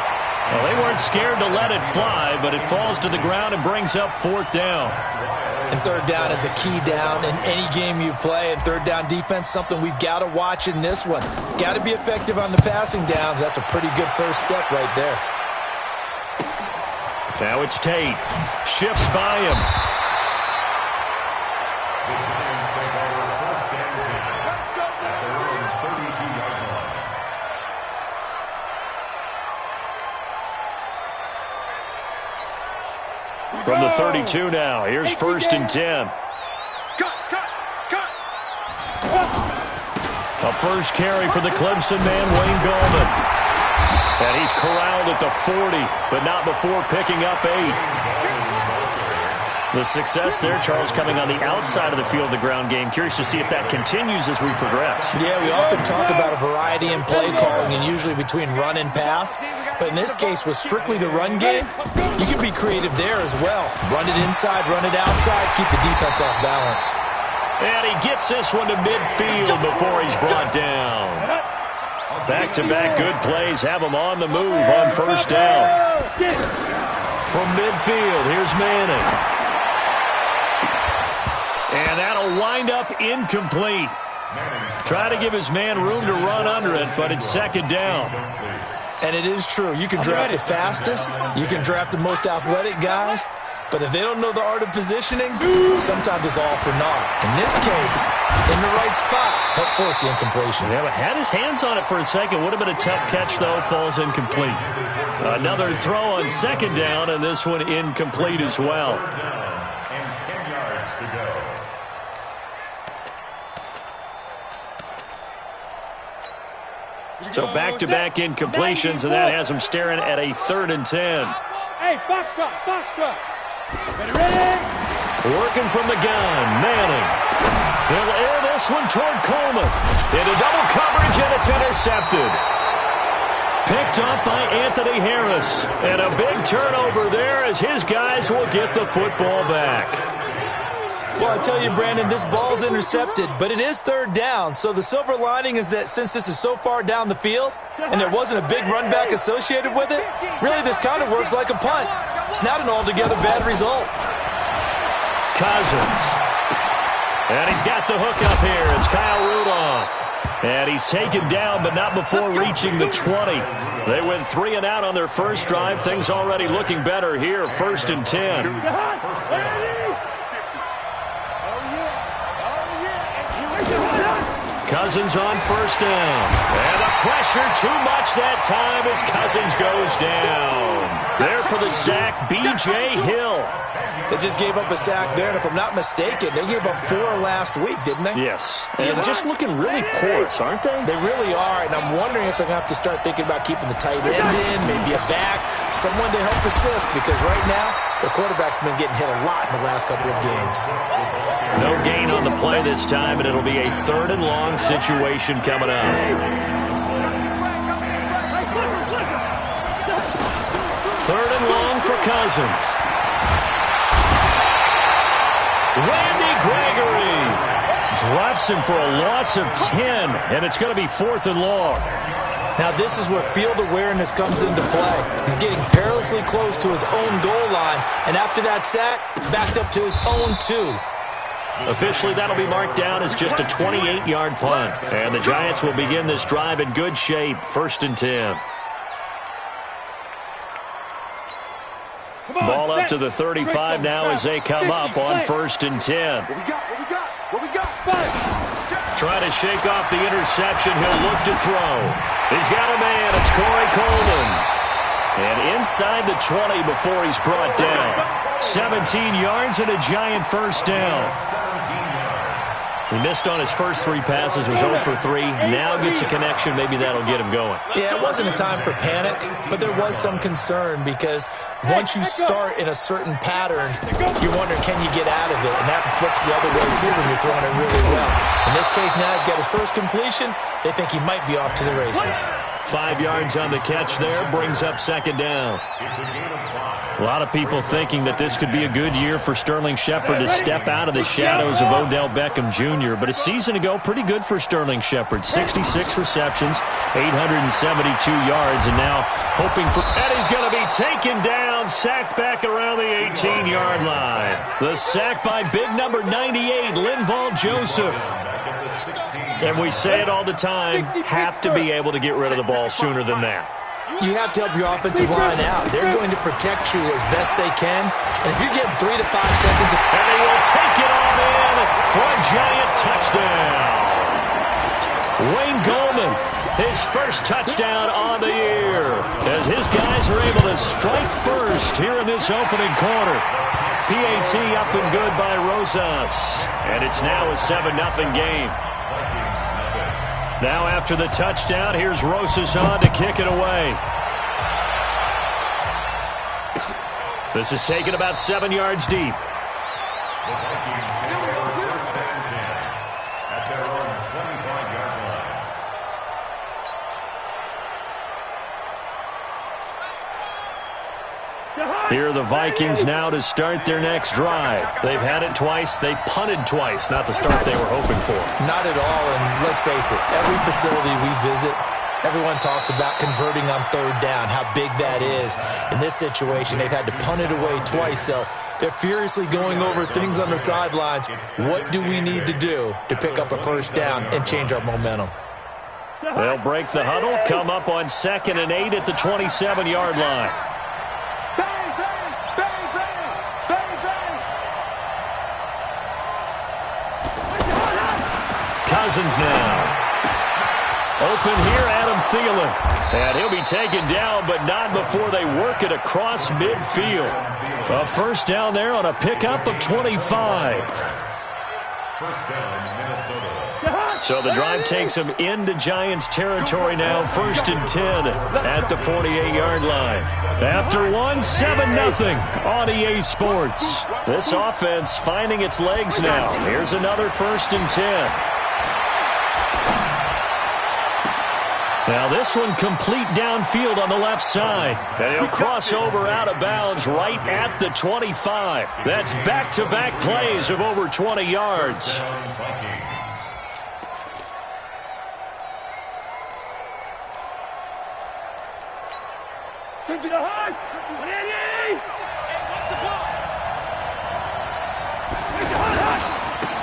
Well, they weren't scared to let it fly, but it falls to the ground and brings up 4th down. And 3rd down is a key down in any game you play. And 3rd down defense, something we've got to watch in this one. Got to be effective on the passing downs. That's a pretty good first step right there. Now it's Tate. Shifts by him. From the 32 now, here's 1st and 10. A first carry for the Clemson man, Wayne Gallman. And he's corralled at the 40, but not before picking up 8. The success there, Charles, coming on the outside of the field, the ground game. Curious to see if that continues as we progress. Yeah, we often talk about a variety in play calling and usually between run and pass. But in this case, with strictly the run game, you can be creative there as well. Run it inside, run it outside, keep the defense off balance. And he gets this one to midfield before he's brought down. Back-to-back good plays have him on the move on 1st down. From midfield, here's Manning. And that'll wind up incomplete. Try to give his man room to run under it, but it's 2nd down. And it is true. You can draft the fastest. You can draft the most athletic guys. But if they don't know the art of positioning, sometimes it's all for naught. In this case, in the right spot, helped force the incompletion. Yeah, but had his hands on it for a second. Would have been a tough catch, though. Falls incomplete. Another throw on second down, and this one incomplete as well. And 10 yards to go. So back-to-back incompletions, and that has him staring at a 3rd and 10. Hey, box truck. Ready? Working from the gun, Manning. He'll air this one toward Coleman. Into double coverage, and it's intercepted. Picked up by Anthony Harris. And a big turnover there as his guys will get the football back. Well, I tell you, Brandon, this ball's intercepted, but it is 3rd down. So the silver lining is that since this is so far down the field and there wasn't a big run back associated with it, really this kind of works like a punt. It's not an altogether bad result. Cousins. And he's got the hook up here. It's Kyle Rudolph. And he's taken down, but not before reaching the 20. They went 3 and out on their first drive. Things already looking better here. 1st and 10. Cousins on 1st down. And the pressure too much that time as Cousins goes down. There for the sack, B.J. Hill. They just gave up a sack there, and if I'm not mistaken, they gave up 4 last week, didn't they? Yes. And just looking really porous, aren't they? They really are, and I'm wondering if they're going to have to start thinking about keeping the tight end in, maybe a back, someone to help assist, because right now, their quarterback's been getting hit a lot in the last couple of games. No gain on the play this time, and it'll be a 3rd and long situation coming up. 3rd and long for Cousins. Randy Gregory drops him for a loss of 10, and it's going to be 4th and long. Now this is where field awareness comes into play. He's getting perilously close to his own goal line, and after that sack, backed up to his own 2. Officially, that'll be marked down as just a 28-yard punt. And the Giants will begin this drive in good shape. 1st and 10. Ball up to the 35 now as they come up on 1st and 10. What we got? Trying to shake off the interception. He'll look to throw. He's got a man. It's Corey Coleman. And inside the 20 before he's brought down. 17 yards and a Giant 1st down. He missed on his first 3 passes, was 0 for 3. Now gets a connection. Maybe that'll get him going. Yeah, it wasn't a time for panic, but there was some concern because once you start in a certain pattern, you're wondering, can you get out of it? And that flips the other way, too, when you're throwing it really well. In this case, now he's got his first completion. They think he might be off to the races. 5 yards on the catch there, brings up 2nd down. A lot of people thinking that this could be a good year for Sterling Shepard to step out of the shadows of Odell Beckham Jr. But a season ago, pretty good for Sterling Shepard. 66 receptions, 872 yards, and now hoping for... And he's going to be taken down, sacked back around the 18-yard line. The sack by big number 98, Linval Joseph. And we say it all the time, have to be able to get rid of the ball sooner than that. You have to help your offensive line out. They're going to protect you as best they can. And if you're getting 3 to 5 seconds... And they will take it on in for a Giant touchdown. Wayne Gallman, his first touchdown on the year. As his guys are able to strike first here in this opening quarter. PAT up and good by Rosas. And it's now a 7-0 game. Now after the touchdown, here's Rosas on to kick it away. This is taken about 7 yards deep. The Vikings get their 1st and 10 at their own 25-yard line. Here are the Vikings now to start their next drive. They've had it twice. They've punted twice. Not the start they were hoping for. Not at all, and let's face it, every facility we visit, everyone talks about converting on 3rd down, how big that is. In this situation, they've had to punt it away twice, so they're furiously going over things on the sidelines. What do we need to do to pick up a 1st down and change our momentum? They'll break the huddle, come up on 2nd and 8 at the 27-yard line. Cousins now. Open here, Adam Thielen. And he'll be taken down, but not before they work it across midfield. A first down there on a pickup of 25. First down, Minnesota. So the drive takes them into Giants territory now, 1st and 10 at the 48-yard line. After one, 7-0 on EA Sports. This offense finding its legs now. Here's another 1st and 10. Now this one complete downfield on the left side. And he'll cross over out of bounds right at the 25. That's back-to-back plays of over 20 yards.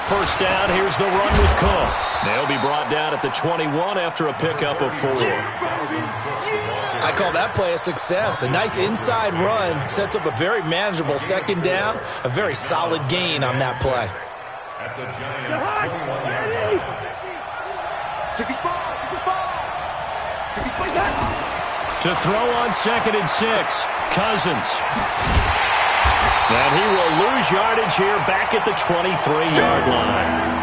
First down, here's the run with Cook. They'll be brought down at the 21 after a pickup of 4. I call that play a success. A nice inside run sets up a very manageable second down, a very solid gain on that play. At the Giants' 21-yard To throw on 2nd and 6, Cousins. And he will lose yardage here back at the 23-yard line.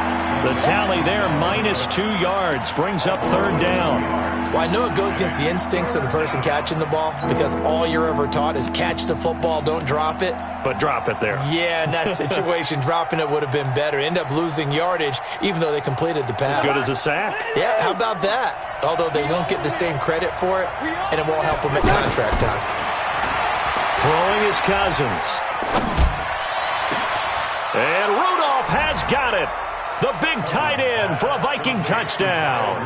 The tally there, -2 yards, brings up 3rd down. Well, I know it goes against the instincts of the person catching the ball because all you're ever taught is catch the football, don't drop it. But drop it there. Yeah, in that situation, dropping it would have been better. End up losing yardage, even though they completed the pass. As good as a sack. Yeah, how about that? Although they won't get the same credit for it, and it won't help them at contract time. Throwing is Cousins. And Rudolph has got it. The big tight end for a Viking touchdown.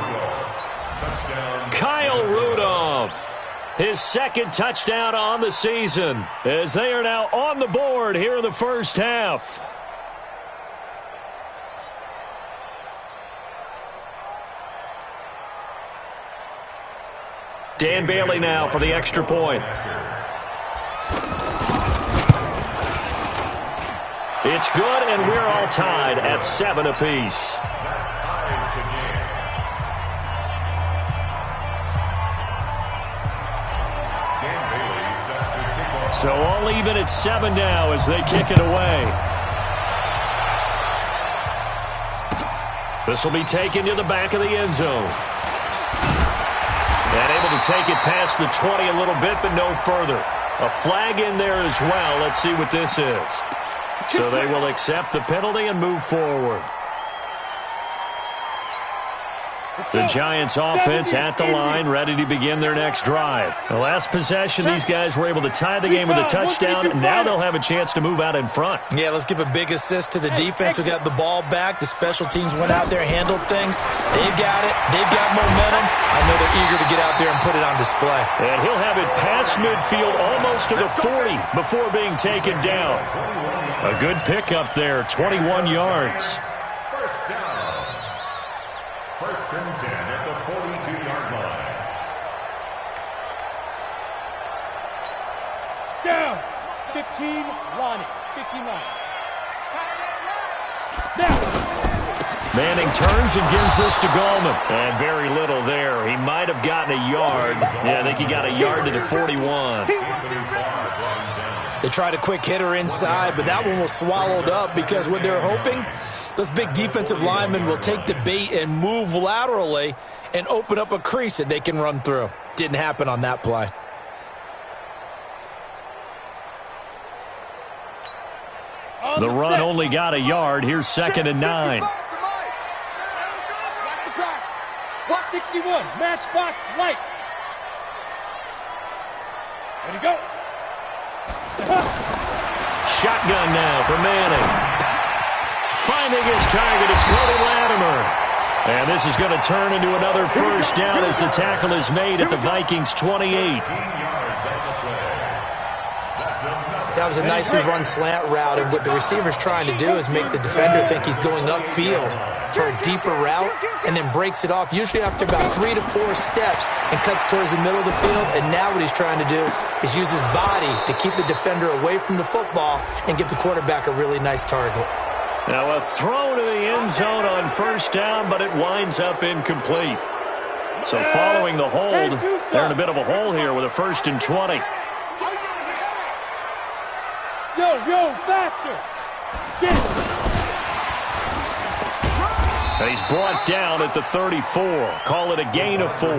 Kyle Rudolph. His 2nd touchdown on the season as they are now on the board here in the first half. Dan Bailey now for the extra point. It's good, and we're all tied at 7 apiece. So all even at 7 now as they kick it away. This will be taken to the back of the end zone. And able to take it past the 20 a little bit, but no further. A flag in there as well. Let's see what this is. So they will accept the penalty and move forward. The Giants offense at the line, ready to begin their next drive. The last possession, these guys were able to tie the game with a touchdown. Now they'll have a chance to move out in front. Yeah, let's give a big assist to the defense who got the ball back. The special teams went out there, handled things. They've got it. They've got momentum. I know they're eager to get out there and put it on display. And he'll have it past midfield almost to the 40 before being taken down. A good pickup there, 21 yards. First down. 1st and 10 at the 42-yard line. Down. 15, Lonnie. 15, Lonnie. Down. Manning turns and gives this to Gallman. And very little there. He might have gotten a yard. Yeah, I think he got a yard to the 41. They tried a quick hitter inside, but that one was swallowed up because what they're hoping, those big defensive linemen will take the bait and move laterally and open up a crease that they can run through. Didn't happen on that play. The run only got a yard. Here's 2nd and 9. 61, matchbox lights. Ready to go. Shotgun now for Manning. Finding his target, it's Cody Latimer. And this is going to turn into another first down as the tackle is made at the Vikings' 28. That was a nicely run slant route, and what the receiver's trying to do is make the defender think he's going upfield for a deeper route, and then breaks it off, usually after about 3 to 4 steps, and cuts towards the middle of the field. And now what he's trying to do is use his body to keep the defender away from the football and give the quarterback a really nice target. Now a throw to the end zone on first down, but it winds up incomplete. So following the hold, they're in a bit of a hole here with a 1st and 20. Yo, faster! Get it! And he's brought down at the 34. Call it a gain of 4.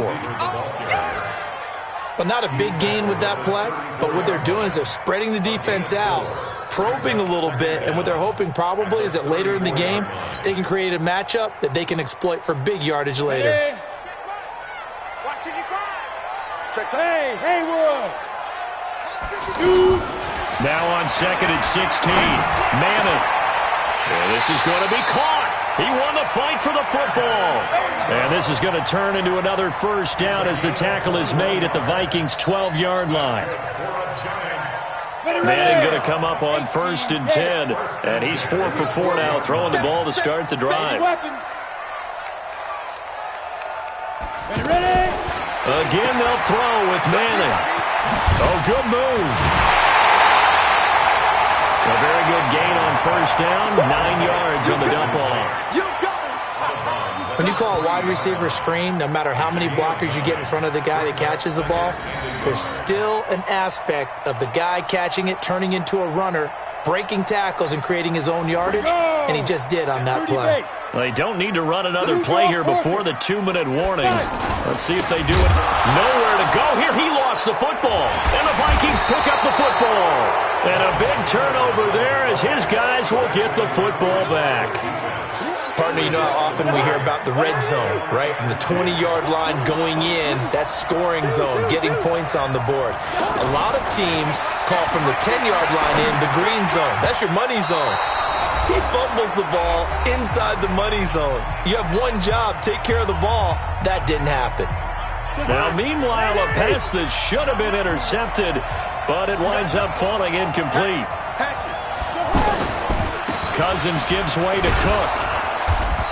Well, not a big gain with that play, but what they're doing is they're spreading the defense out, probing a little bit, and what they're hoping probably is that later in the game, they can create a matchup that they can exploit for big yardage later. Hey, Haywood! Now on 2nd and 16, Manning. And this is going to be caught. He won the fight for the football. And this is going to turn into another 1st down as the tackle is made at the Vikings' 12-yard line. Manning going to come up on 1st and 10. And he's 4 for 4 now, throwing the ball to start the drive. Again, they'll throw with Manning. Oh, good move. A very good gain on 1st down. 9 yards on the dump-off. When you call a wide receiver screen, no matter how many blockers you get in front of the guy that catches the ball, there's still an aspect of the guy catching it, turning into a runner, breaking tackles and creating his own yardage, and he just did on that play. They don't need to run another play here before the 2-minute warning. Let's see if they do it. Nowhere to go here. He lost the football, and the Vikings pick up the football. And a big turnover there as his guys will get the football back. Partner, you know how often we hear about the red zone, right? From the 20-yard line going in, that's scoring zone, getting points on the board. A lot of teams call from the 10-yard line in the green zone. That's your money zone. He fumbles the ball inside the money zone. You have one job, take care of the ball. That didn't happen. Now, meanwhile, a pass that should have been intercepted, but it winds up falling incomplete. Cousins gives way to Cook.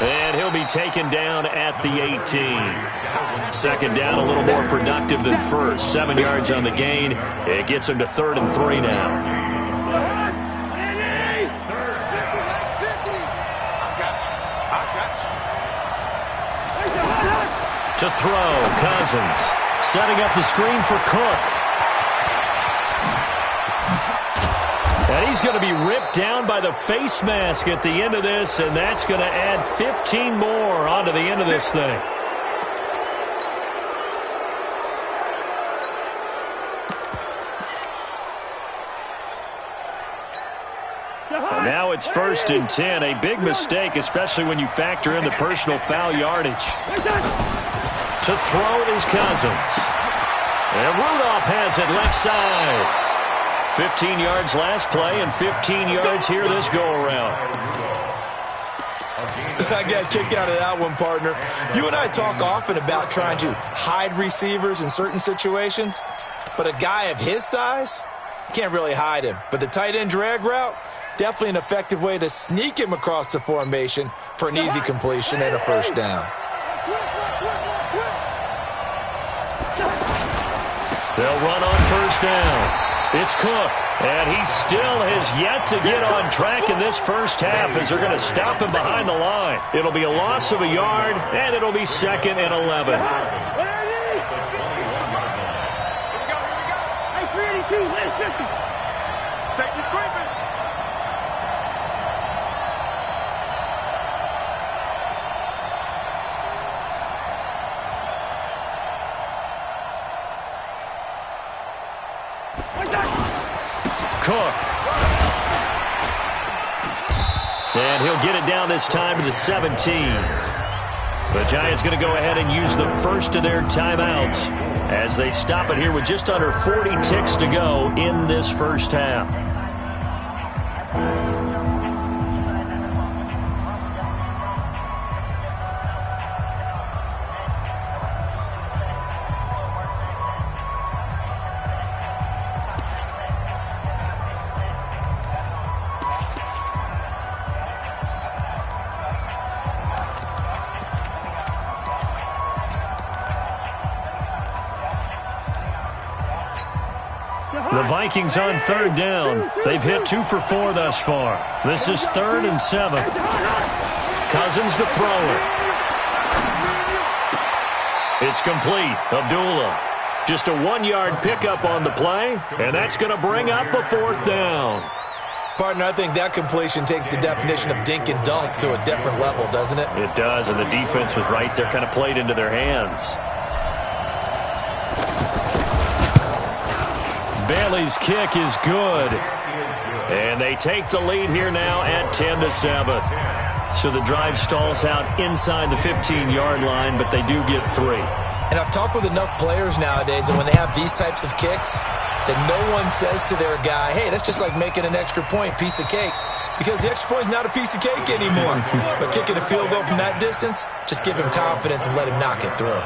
And he'll be taken down at the 18. 2nd down, a little more productive than 1st. 7 yards on the gain. It gets him to 3rd and 3 now. To throw, Cousins. Setting up the screen for Cook. And he's going to be ripped down by the face mask at the end of this, and that's going to add 15 more onto the end of this thing. And now it's 1st and 10, a big mistake, especially when you factor in the personal foul yardage. To throw is Cousins. And Rudolph has it left side. 15 yards last play and 15 yards here this go-around. I got a kick out of that one, partner. You and I talk often about trying to hide receivers in certain situations, but a guy of his size, you can't really hide him. But the tight end drag route, definitely an effective way to sneak him across the formation for an easy completion and a 1st down. They'll run on 1st down. It's Cook, and he still has yet to get on track in this 1st half as they're going to stop him behind the line. It'll be a loss of a yard, and it'll be 2nd and 11. Hey, 382, lane 50. Safety scraping. Cook. And he'll get it down this time to the 17. The Giants going to go ahead and use the first of their timeouts as they stop it here with just under 40 ticks to go in this 1st half. The Vikings on third down. They've hit 2 for 4 thus far. This is 3rd and 7. Cousins to throw it. It's complete. Abdullah. Just a 1-yard pickup on the play, and that's going to bring up a 4th down. Partner, I think that completion takes the definition of dink and dunk to a different level, doesn't it? It does, and the defense was right there, kind of played into their hands. Bailey's kick is good. And they take the lead here now at 10-7. So the drive stalls out inside the 15-yard line, but they do get 3. And I've talked with enough players nowadays, and when they have these types of kicks, that no one says to their guy, hey, that's just like making an extra point, piece of cake. Because the extra point is not a piece of cake anymore. But kicking a field goal from that distance, just give him confidence and let him knock it through.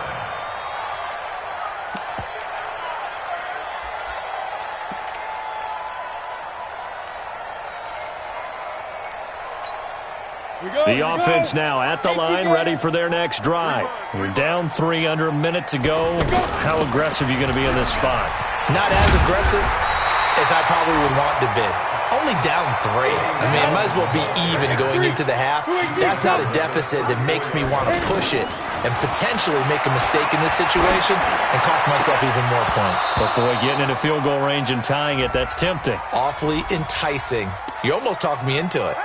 The offense now at the line, ready for their next drive. We're down 3, under a minute to go. How aggressive are you going to be in this spot? Not as aggressive as I probably would want to be. Only down 3. I mean, it might as well be even going into the half. That's not a deficit that makes me want to push it and potentially make a mistake in this situation and cost myself even more points. But, boy, getting into field goal range and tying it, that's tempting. Awfully enticing. You almost talked me into it.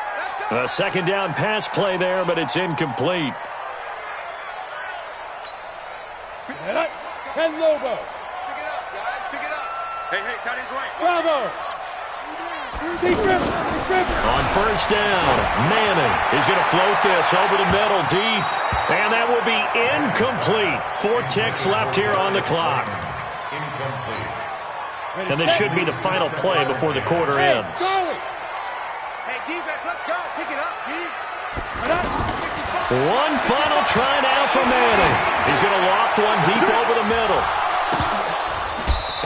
A 2nd down pass play there, but it's incomplete. 10 Lobo. Pick it up, guys. Pick it up. Hey, tight ends right. Bravo. On 1st down, Manning is going to float this over the middle deep. And that will be incomplete. 4 ticks left here on the clock. And this should be the final play before the quarter ends. Hey, defense, let's go. Pick it up, D. One final try now for Manning. He's going to loft one deep over the middle.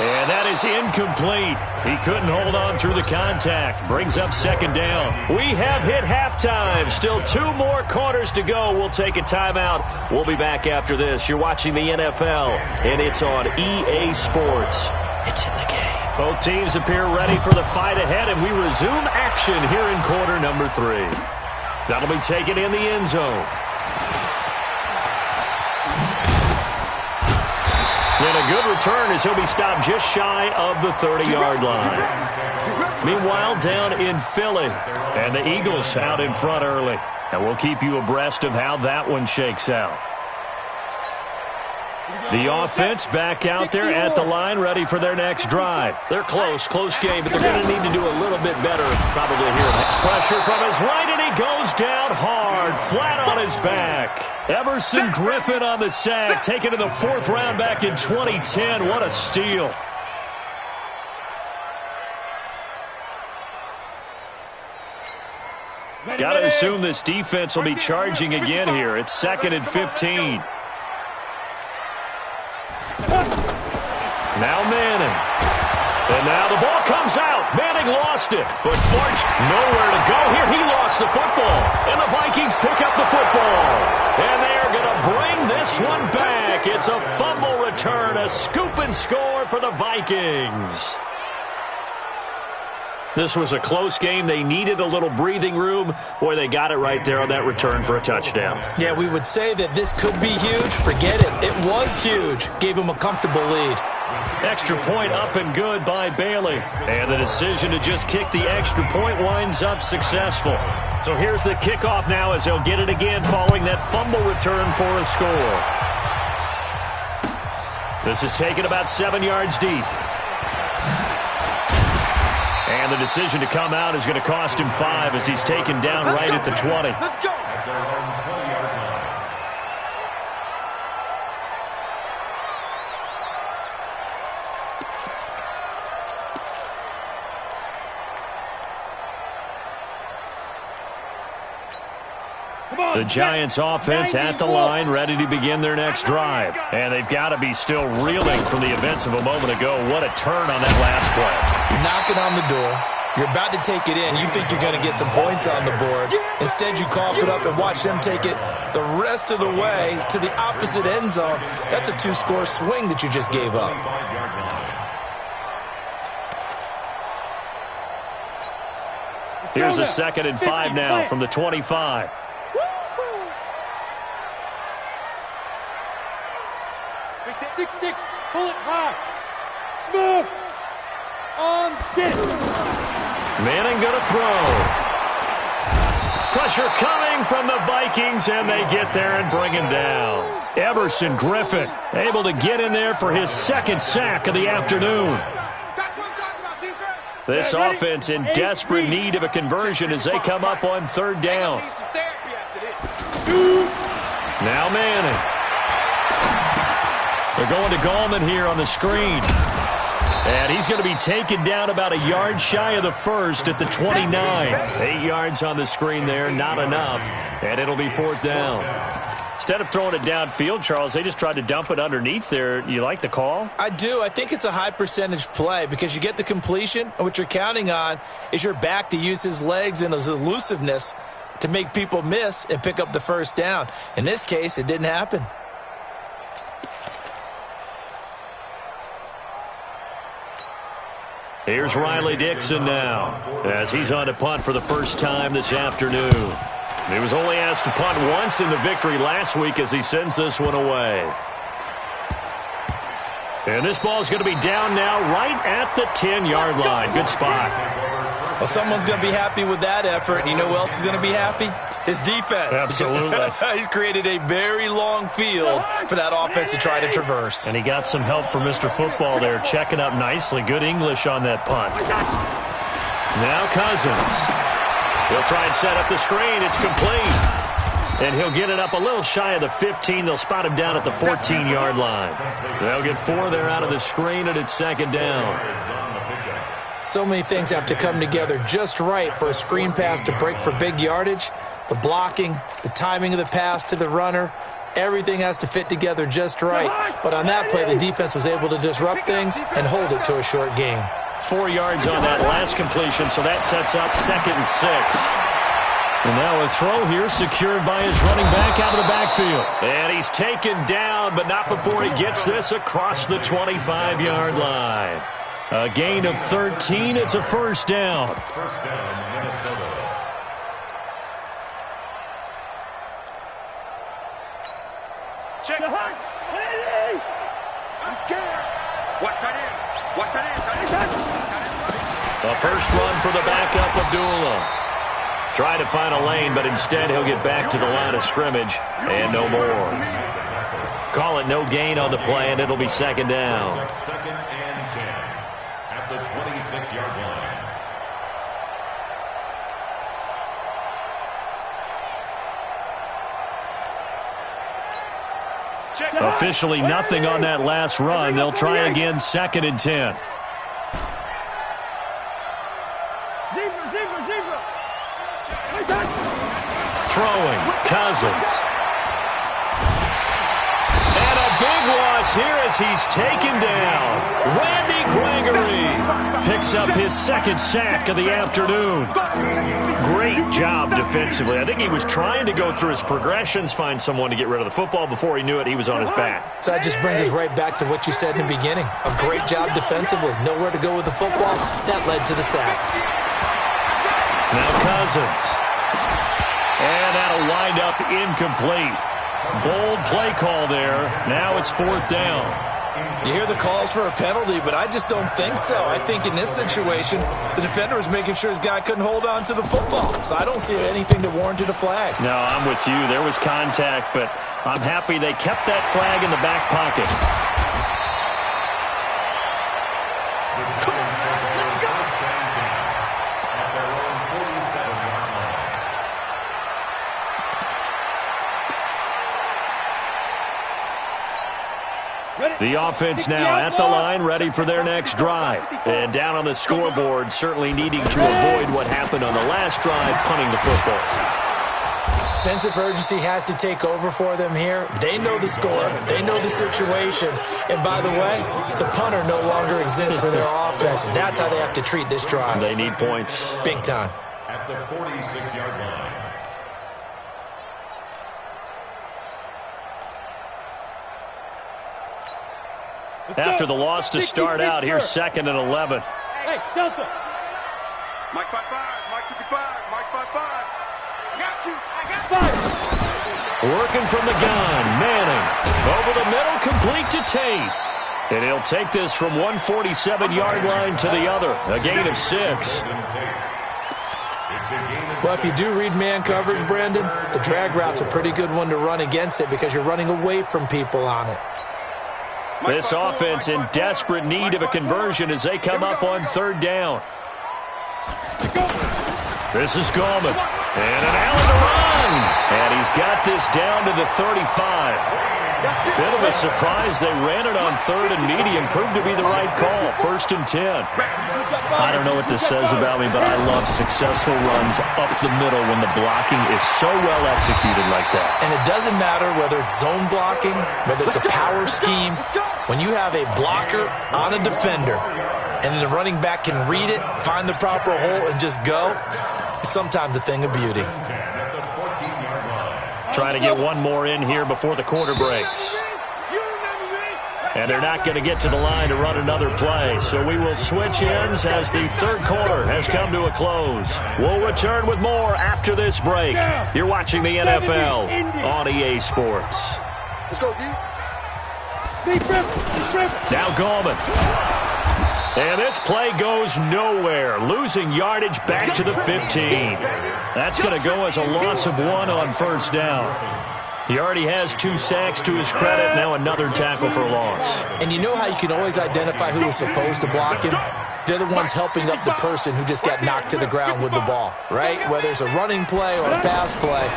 And that is incomplete. He couldn't hold on through the contact. Brings up 2nd down. We have hit halftime. Still 2 more quarters to go. We'll take a timeout. We'll be back after this. You're watching the NFL, and it's on EA Sports. It's in the game. Both teams appear ready for the fight ahead, and we resume action here in quarter number 3. That'll be taken in the end zone. And a good return as he'll be stopped just shy of the 30-yard line. Meanwhile, down in Philly, and the Eagles out in front early. And we'll keep you abreast of how that one shakes out. The offense back out there at the line, ready for their next drive. They're close game, but they're going to need to do a little bit better probably here. Pressure from his right, and he goes down hard, flat on his back. Everson Griffin on the sack, taken to the 4th round back in 2010. What a steal. Got to assume this defense will be charging again here. It's 2nd and 15. Now Manning. And now the ball comes out. Manning lost it. But Farch nowhere to go here. He lost the football. And the Vikings pick up the football. And they are going to bring this one back. It's a fumble return. A scoop and score for the Vikings. This was a close game. They needed a little breathing room. Boy, they got it right there on that return for a touchdown. Yeah, we would say that this could be huge. Forget it. It was huge. Gave him a comfortable lead. Extra point up and good by Bailey. And the decision to just kick the extra point winds up successful. So here's the kickoff now as they'll get it again following that fumble return for a score. This is taken about 7 yards deep. And the decision to come out is going to cost him 5 as he's taken down right at the 20. Let's go. The Giants offense at the line, ready to begin their next drive. And they've got to be still reeling from the events of a moment ago. What a turn on that last play. You're knocking on the door. You're about to take it in. You think you're going to get some points on the board. Instead, you cough it up and watch them take it the rest of the way to the opposite end zone. That's a 2-score swing that you just gave up. Here's a 2nd and 5 now from the 25. Six, pull it high. Smooth. On stick. Manning going to throw. Pressure coming from the Vikings, and they get there and bring him down. Everson Griffin able to get in there for his 2nd sack of the afternoon. This offense in desperate need of a conversion as they come up on 3rd down. Now Manning. They're going to Gallman here on the screen. And he's going to be taken down about a yard shy of the first at the 29. 8 yards on the screen there, not enough. And it'll be 4th down. Instead of throwing it downfield, Charles, they just tried to dump it underneath there. You like the call? I do. I think it's a high percentage play because you get the completion, and what you're counting on is your back to use his legs and his elusiveness to make people miss and pick up the 1st down. In this case, it didn't happen. Here's Riley Dixon now as he's on to punt for the first time this afternoon. He was only asked to punt once in the victory last week as he sends this one away. And this ball is going to be down now right at the 10-yard line. Good spot. Well, someone's going to be happy with that effort. You know who else is going to be happy? His defense. Absolutely. He's created a very long field for that offense to try to traverse. And he got some help from Mr. Football there, checking up nicely. Good English on that punt. Now Cousins. He'll try and set up the screen. It's complete. And he'll get it up a little shy of the 15. They'll spot him down at the 14-yard line. They'll get 4 there out of the screen, and it's 2nd down. So many things have to come together just right for a screen pass to break for big yardage. The blocking, the timing of the pass to the runner, everything has to fit together just right. But on that play, the defense was able to disrupt things and hold it to a short gain. 4 yards on that last completion, so that sets up 2nd and 6. And now a throw here secured by his running back out of the backfield. And he's taken down, but not before he gets this across the 25-yard line. A gain of 13. It's a 1st down. 1st down, Minnesota. Check. I'm scared. Watch that in. Watch that in. A first run for the backup, Abdullah. Try to find a lane, but instead he'll get back to the line of scrimmage and no more. Call it no gain on the play, and it'll be 2nd down. 2nd and 10 at the 26-yard line. Officially nothing on that last run. They'll try again, 2nd and 10. Throwing, Cousins. And a big loss here as he's taken down. Randy Gregory picks up his 2nd sack of the afternoon. Great job defensively. I think he was trying to go through his progressions, find someone to get rid of the football. Before he knew it, he was on his back. So that just brings us right back to what you said in the beginning. A great job defensively. Nowhere to go with the football. That led to the sack. Now Cousins. And that'll wind up incomplete. Bold play call there. Now it's 4th down. You hear the calls for a penalty, but I just don't think so. I think in this situation, the defender was making sure his guy couldn't hold on to the football. So I don't see anything to warrant a flag. No, I'm with you. There was contact, but I'm happy they kept that flag in the back pocket. The offense now at the line, ready for their next drive. And down on the scoreboard, certainly needing to avoid what happened on the last drive, punting the football. Sense of urgency has to take over for them here. They know the score. They know the situation. And by the way, the punter no longer exists for their offense. That's how they have to treat this drive. They need points. Big time. At the 46-yard line. After the loss to start out, here's 2nd and 11. Hey, Delta. Mike 5-5. Mike to the Mike 5-5. I got you. Working from the gun, Manning. Over the middle, complete to Tate. And he'll take this from 147-yard line to the other. A gain of 6. Well, if you do read man coverage, Brandon, the drag route's a pretty good one to run against it because you're running away from people on it. This offense in desperate need of a conversion as they come up on 3rd down. This is Gallman. And an Allen to run. And he's got this down to the 35. Bit of a surprise. They ran it on 3rd and medium. Proved to be the right call. 1st and 10. I don't know what this says about me, but I love successful runs up the middle when the blocking is so well executed like that. And it doesn't matter whether it's zone blocking, whether it's a power scheme. When you have a blocker on a defender and the running back can read it, find the proper hole, and just go, it's sometimes a thing of beauty. Trying to get one more in here before the quarter breaks. And they're not going to get to the line to run another play. So we will switch ends as the 3rd quarter has come to a close. We'll return with more after this break. You're watching the NFL on EA Sports. Let's go, D. Now Gallman. And this play goes nowhere. Losing yardage back to the 15. That's going to go as a loss of 1 on 1st down. He already has 2 sacks to his credit. Now another tackle for loss. And you know how you can always identify who is supposed to block him? They're the ones helping up the person who just got knocked to the ground with the ball, right? Whether it's a running play or a pass play,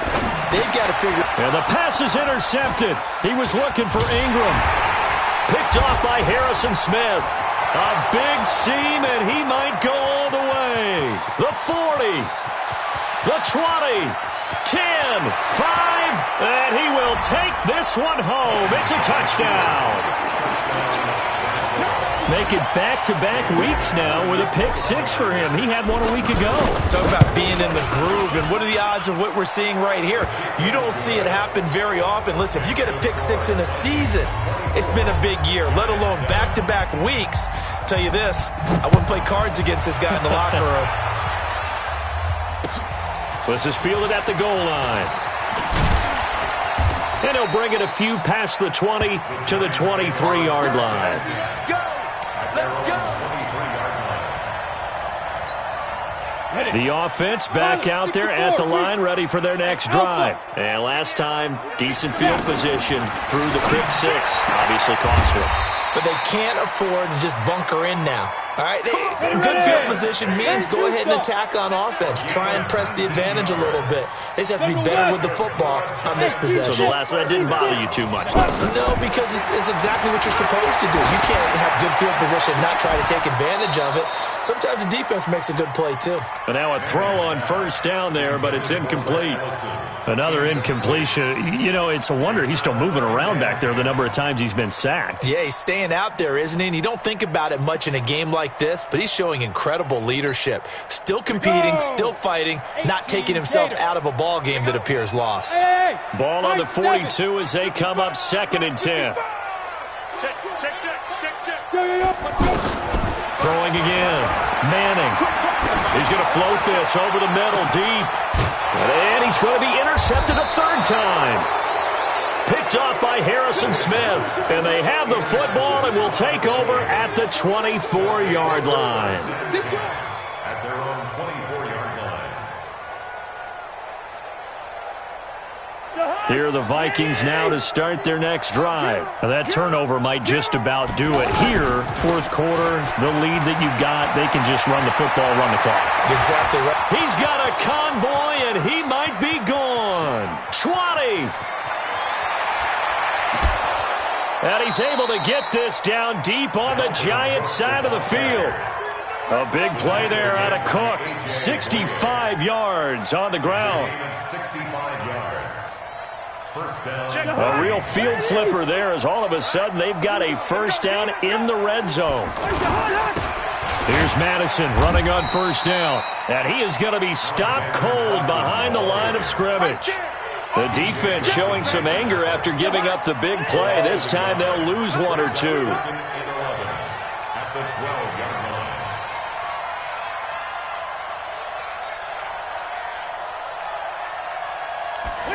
they've got to figure. And the pass is intercepted. He was looking for Ingram. Picked off by Harrison Smith. A big seam, and he might go all the way. The 40, the 20, 10, 5, and he will take this one home. It's a touchdown. Make it back-to-back weeks now with a pick 6 for him. He had one a week ago. Talk about being in the groove, and what are the odds of what we're seeing right here? You don't see it happen very often. Listen, if you get a pick 6 in a season, it's been a big year, let alone back-to-back weeks. I'll tell you this, I wouldn't play cards against this guy in the locker room. This is fielded at the goal line. And he'll bring it a few past the 20 to the 23-yard line. The offense back out there at the line, ready for their next drive. And last time, decent field position through the pick 6. Obviously costly. But they can't afford to just bunker in now. All right, good field position means go ahead and attack on offense. Try and press the advantage a little bit. They just have to be better with the football on this possession. So the last one didn't bother you too much last time? No, because it's exactly what you're supposed to do. You can't have good field position and not try to take advantage of it. Sometimes the defense makes a good play, too. But now a throw on 1st down there, but it's incomplete. Another incompletion. You know, it's a wonder he's still moving around back there the number of times he's been sacked. Yeah, he's staying out there, isn't he? And you don't think about it much in a game like this, but he's showing incredible leadership. Still competing, still fighting, not taking himself out of a ball game that appears lost. Ball on the 42 as they come up 2nd and 10. Throwing again. Manning. He's going to float this over the middle deep. And he's going to be intercepted a 3rd time. Picked off by Harrison Smith. And they have the football and will take over at the 24-yard line. At their own 24-yard line. Here are the Vikings now to start their next drive. Now that turnover might just about do it. Here, 4th quarter, the lead that you've got, they can just run the football, run the clock. Exactly right. He's got a convoy, and he might be gone. 20. And he's able to get this down deep on the Giants side of the field. A big play there out of Cook. 65 yards on the ground. 65 yards. First down. A real field flipper there as all of a sudden they've got a 1st down in the red zone. Here's Madison running on 1st down. And he is going to be stopped cold behind the line of scrimmage. The defense showing some anger after giving up the big play. This time they'll lose 1 or 2. At the 12-yard line.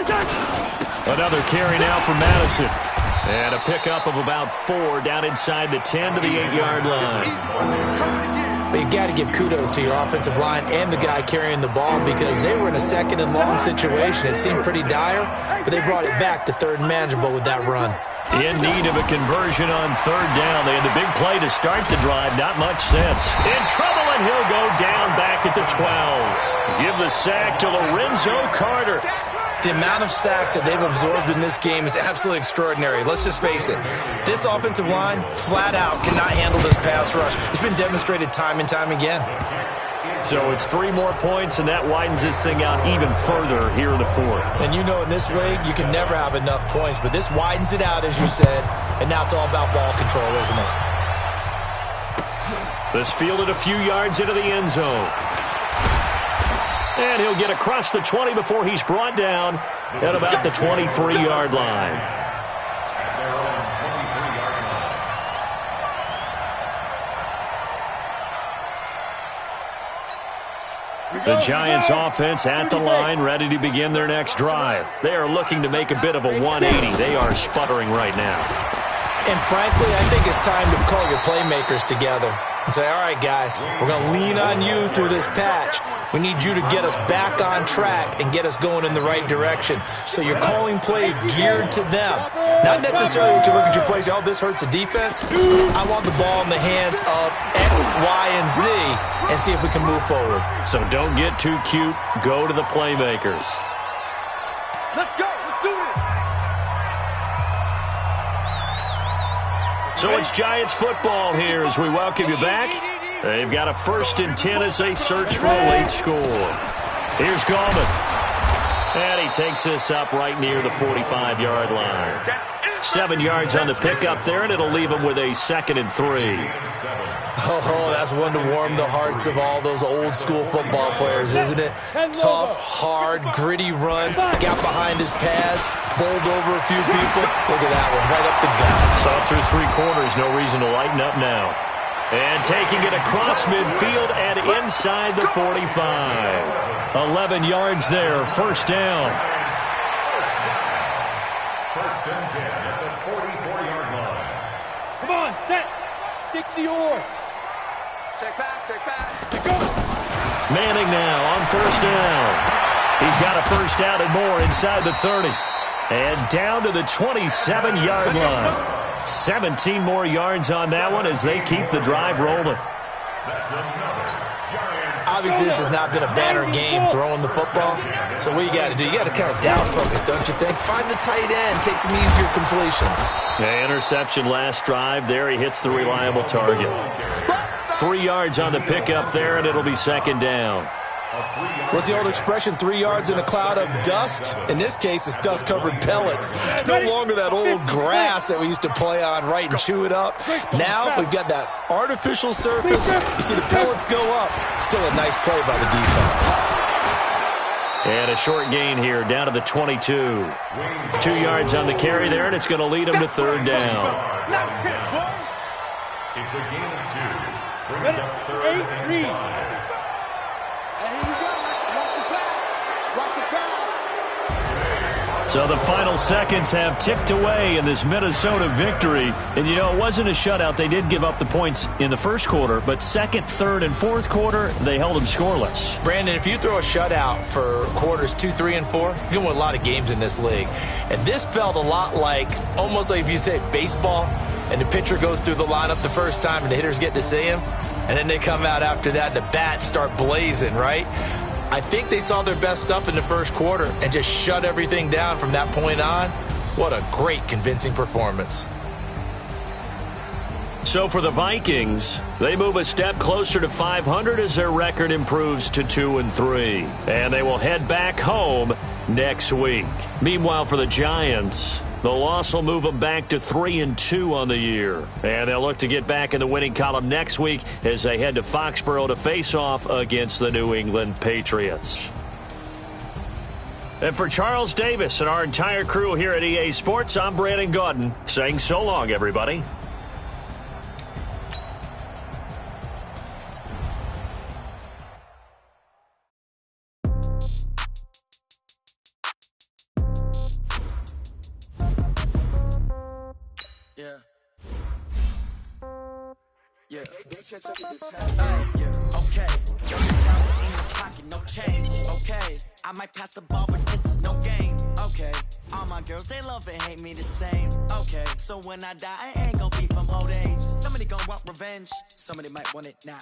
Another carry now for Madison. And a pickup of about 4 down inside the 10 to the 8-yard line. But you got to give kudos to your offensive line and the guy carrying the ball because they were in a 2nd and long situation. It seemed pretty dire, but they brought it back to 3rd and manageable with that run. In need of a conversion on 3rd down. They had the big play to start the drive. Not much sense. In trouble, and he'll go down back at the 12. Give the sack to Lorenzo Carter. The amount of sacks that they've absorbed in this game is absolutely extraordinary. Let's just face it. This offensive line, flat out, cannot handle this pass rush. It's been demonstrated time and time again. So it's 3 more points, and that widens this thing out even further here in the 4th. And you know in this league, you can never have enough points, but this widens it out, as you said, and now it's all about ball control, isn't it? This fielded a few yards into the end zone. And he'll get across the 20 before he's brought down at about the 23-yard line. The Giants offense at the line, ready to begin their next drive. They are looking to make a bit of a 180. They are sputtering right now. And frankly, I think it's time to call your playmakers together and say, all right, guys, we're going to lean on you through this patch. We need you to get us back on track and get us going in the right direction. So you're calling plays geared to them. Not necessarily what you look at your plays, oh, this hurts the defense. I want the ball in the hands of X, Y, and Z and see if we can move forward. So don't get too cute. Go to the playmakers. Let's go. Let's do this. So it's Giants football here as we welcome you back. They've got a 1st and 10 as they search for a late score. Here's Gallman. And he takes this up right near the 45-yard line. 7 yards on the pickup there, and it'll leave him with a 2nd and 3. Oh, that's one to warm the hearts of all those old-school football players, isn't it? Tough, hard, gritty run. Got behind his pads, bowled over a few people. Look at that one, right up the gut. Saw through 3 quarters, no reason to lighten up now. And taking it across midfield and inside the 45. 11 yards there, 1st down. 1st and 10 at the 44-yard line. Come on, set. 60 or. Check back. Go. Manning now on 1st down. He's got a 1st down and more inside the 30. And down to the 27-yard line. 17 more yards on that one as they keep the drive rolling. Obviously, this has not been a banner game throwing the football. So what you got to do, you got to kind of down focus, don't you think? Find the tight end, take some easier completions. Yeah, interception last drive. There he hits the reliable target. 3 yards on the pickup there, and it'll be 2nd down. What's the old expression, 3 yards in a cloud of dust? In this case, it's dust-covered pellets. It's no longer that old grass that we used to play on, right, and chew it up. Now we've got that artificial surface. You see the pellets go up. Still a nice play by the defense. And a short gain here, down to the 22. 2 yards on the carry there, and it's going to lead him to 3rd down. It's a gain of 2. Brings up 3rd and 5. So the final seconds have ticked away in this Minnesota victory. And, you know, it wasn't a shutout. They did give up the points in the 1st quarter, but 2nd, 3rd, and 4th quarter, they held them scoreless. Brandon, if you throw a shutout for quarters 2, 3, and 4, you're going to win a lot of games in this league. And this felt a lot like, almost like if you say baseball, and the pitcher goes through the lineup the first time and the hitters get to see him, and then they come out after that and the bats start blazing, right? I think they saw their best stuff in the 1st quarter and just shut everything down from that point on. What a great, convincing performance. So for the Vikings, they move a step closer to 500 as their record improves to 2-3. And they will head back home next week. Meanwhile, for the Giants, the loss will move them back to 3-2 on the year. And they'll look to get back in the winning column next week as they head to Foxborough to face off against the New England Patriots. And for Charles Davis and our entire crew here at EA Sports, I'm Brandon Gaudin saying so long, everybody. Yeah. Yeah. Okay. $30,000 in your pocket, no change. Okay. I might pass the ball, but this is no game. Okay. All my girls, they love and hate me the same. Okay. So when I die, I ain't gon' be from old age. Somebody gon' want revenge. Somebody might want it now.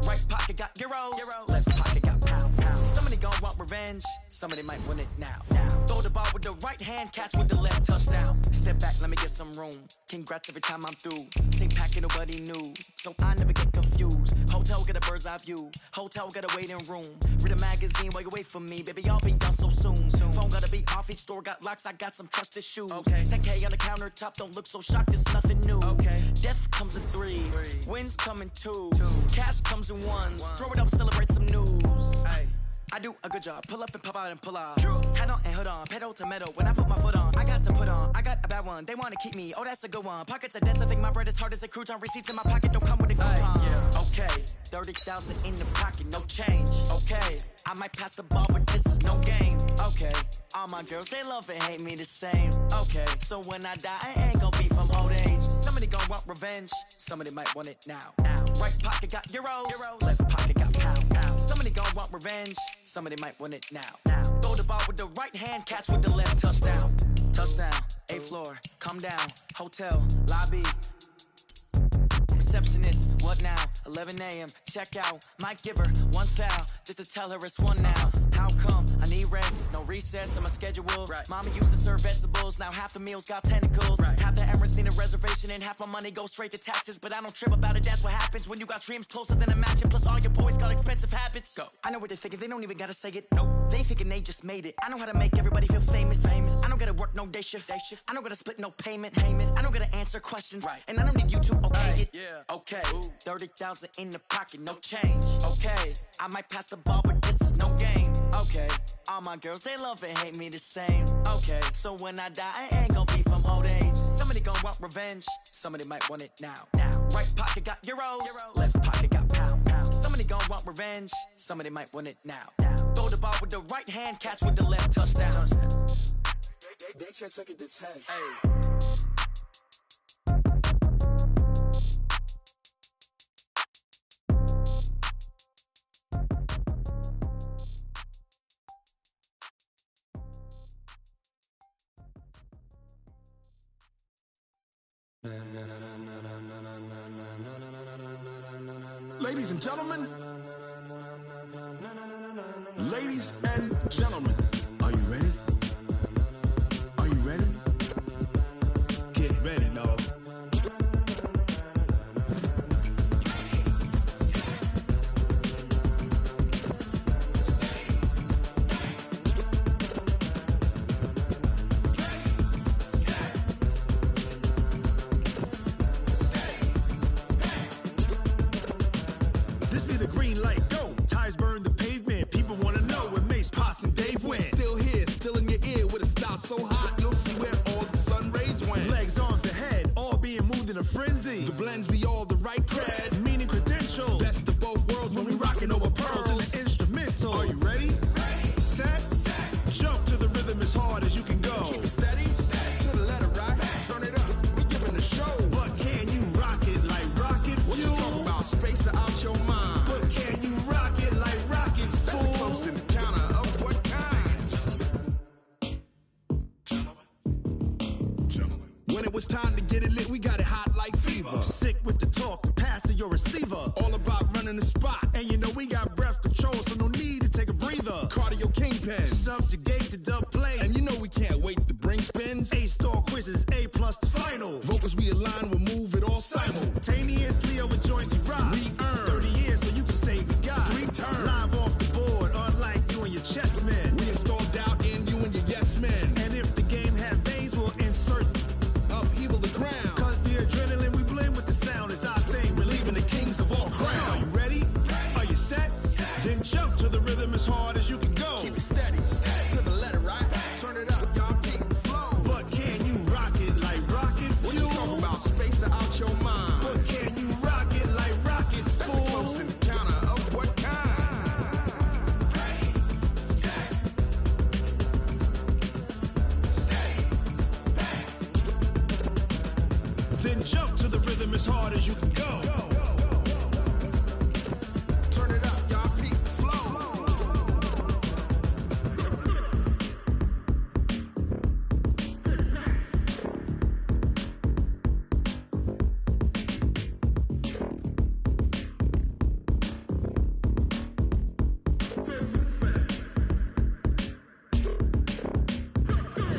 Right pocket got euros. Left pocket got pound. Somebody gon' want revenge. Somebody might want it now. Throw the ball with the right hand, catch with the left, touchdown. Step back, let me get some room. Congrats every time I'm through. Same packet, nobody knew. So I never get confused. Hotel get a bird's eye view. Hotel get a waiting room. Read a magazine while you wait for me. Baby, I'll be done so soon. Phone gotta be off, each store got locks. I got some trusted shoes. Okay. 10K on the countertop, don't look so shocked, it's nothing new. Okay. Death comes in threes. Wins come in twos. Cash comes in ones. Throw it up, celebrate some news. Hey. I do a good job. Pull up and pop out and pull out. Head on and hood on. Pedal to metal. When I put my foot on, I got to put on. I got a bad one. They want to keep me. Oh, that's a good one. Pockets are dense. I think my bread is hard as a crouton. Receipts in my pocket don't come with a coupon. Okay. 30,000 in the pocket. No change. Okay. I might pass the ball, but this is no game. Okay. All my girls, they love and hate me the same. Okay. So when I die, I ain't gon' be from old age. Somebody gon' want revenge. Somebody might want it now. Right pocket got euros. Left pocket got pound. Somebody gon' want revenge. Somebody might want it now. Throw the ball with the right hand, catch with the left, touchdown. Touchdown, 8th floor, come down, hotel, lobby. Receptionist, what now? 11 a.m., check out. Might give her one foul, just to tell her it's one now. How come? I need rest, no recess in my schedule. Right. Mama used to serve vegetables, now half the meals got tentacles. Right. Half the Emirates need a reservation and half my money goes straight to taxes. But I don't trip about it, that's what happens when you got dreams closer than a matching. Plus all your boys got expensive habits. Go. I know what they're thinking, they don't even gotta say it. Nope. They thinking they just made it. I know how to make everybody feel famous. I don't gotta work no day shift. I don't gotta split no payment. I don't gotta answer questions. Right. And I don't need you to okay it. Yeah. Okay. 30,000 in the pocket, no change. Okay. I might pass the ball, but this is no game. Okay. All my girls, they love and hate me the same. Okay. So when I die, I ain't gon' be from old age. Somebody gon' want revenge. Somebody might want it now. Right pocket got euros. Left pocket got pound. Somebody gon' want revenge. Somebody might want it now. Throw the ball with the right hand, catch with the left, touchdown. They check it to 10. Hey. Ladies and gentlemen, are you ready? Are you ready? Get ready, dog. This be the green light, go. Tires burn the pavement. People wanna know where Mace, Potts, and Dave went. Still here, still in your ear with a style so hot, you'll see where all the sun rays went. Legs, arms, and head, all being moved in a frenzy. The blends be all the right cred, meaning credentials. Best of both worlds when we rockin' over pearls in the instrumental. Are you ready? Ready. Set. Jump to the rhythm as hard as you can go. Keep it steady. To the letter, right? Turn it up. We giving the show. But can you rock it like rocket fuel? What you talking about? Space out your mind. But can you rock it like rockets, fool? That's a close encounter of what kind? Gentlemen. When it was time to get it lit, we got it hot like fever. Sick with the talk, pass to your receiver. All about running the spot. And you know we got breath control, so no need to take a breather. Cardio kingpin, subjugate the dub play. And you know we can't wait to bring spins. A-star quizzes, A+ the final. Vocals we align, we'll move it all simultaneously over joints we rock. We earn 30 years so you can say we got 3 turns. Live off the board, unlike you and your chess men. We install doubt in you and your yes men. And if the game had veins, we'll insert upheaval the ground. Cause the adrenaline we blend with the sound is our thing, relieving the kings of all crowns. So are you ready? Are you set? Then jump to the rhythm as hard as you can go. Keep it steady, to the letter, right? Turn it up, y'all keep the flow. But can you rock it like rocket fuel? What you talking about? Space out your mind. But can you rock it like rockets? Then jump to the rhythm as hard as you can go. Turn it up, y'all. Peak flow.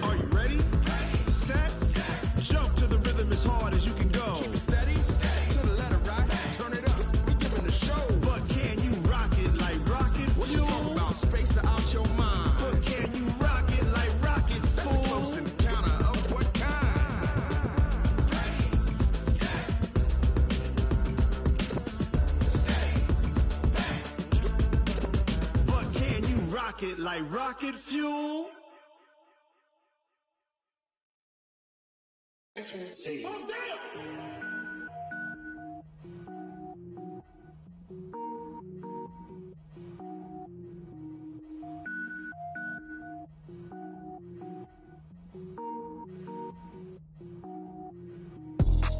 Are you ready? Set. Jump to the rhythm as hard as you can go. Steady. To the letter, right? Turn it up. We giving the show. But can you rock it like rocket fuel? What you talking about? Space out your mind. But can you rock it like rockets, fool? That's a close encounter of what kind? But can you rock it like rocket fuel?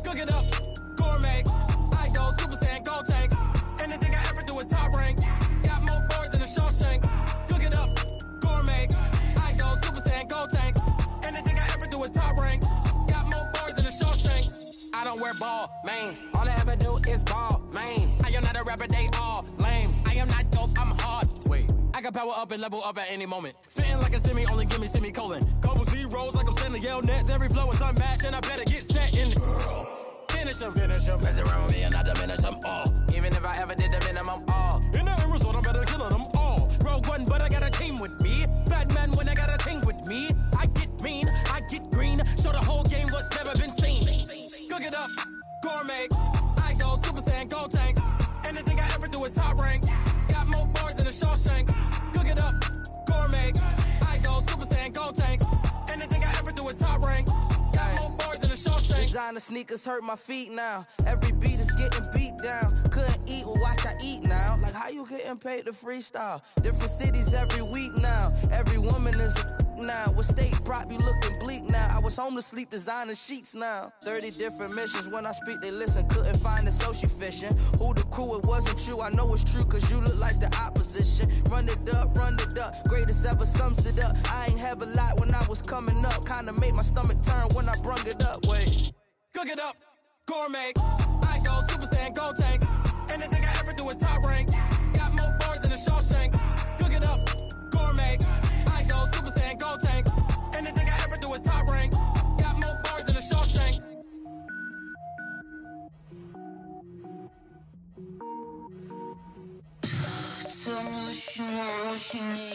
Cook it up, gourmet. I go Super Saiyan, gold tank. Anything I ever do is top rank. Got more boards than a Shawshank. Cook it up, gourmet. I go Super Saiyan, gold tank. Anything I ever do is top rank. Got more boards than a Shawshank. I don't wear ball mains. All I ever do is ball main. I am not a rapper, they all lame. I am not dope, I'm hard. Wait, I can power up and level up at any moment. Spitting like a semi, only give me semicolon. Couple zeros like I'm sending yell nets. Every flow is unmatched and I better get set in. Finish them. Mess around with me and I diminish them all. Even if I ever did the minimum all. In the end result, I'm better killing them all. Rogue One, but I got a team with me. Batman when I got a team with me. I get mean, I get green. Show the whole game what's never been seen. Cook it up, gourmet. I go Super Saiyan, gold tank. Anything I ever do is top rank. Got more bars than a Shawshank. Cook it up, gourmet. I go Super Saiyan, gold tank. Anything I ever do is top rank. Got more bars than a Shawshank. Designer sneakers hurt my feet now. Every beat is getting beat down. Couldn't eat, well watch I eat now. Like how you getting paid to freestyle? Different cities every week now. Every woman is a now. What state prop you looking bleak now? I was home to sleep designing sheets now. 30 different missions. When I speak they listen. Couldn't find it so she fishing. Who the crew? It wasn't you. I know it's true cause you look like the opposition. Run it up. Greatest ever sums it up. I ain't have a lot when I was coming up. Kinda made my stomach turn when I brung it up. Wait. Cook it up, gourmet. I go Super Saiyan, gold tank. Anything I ever do is top rank. Got more bars than a Shawshank. Cook it up, gourmet. I go Super Saiyan, gold tank. Anything I ever do is top rank. Got more bars than a Shawshank. Tell me what you want, what you need.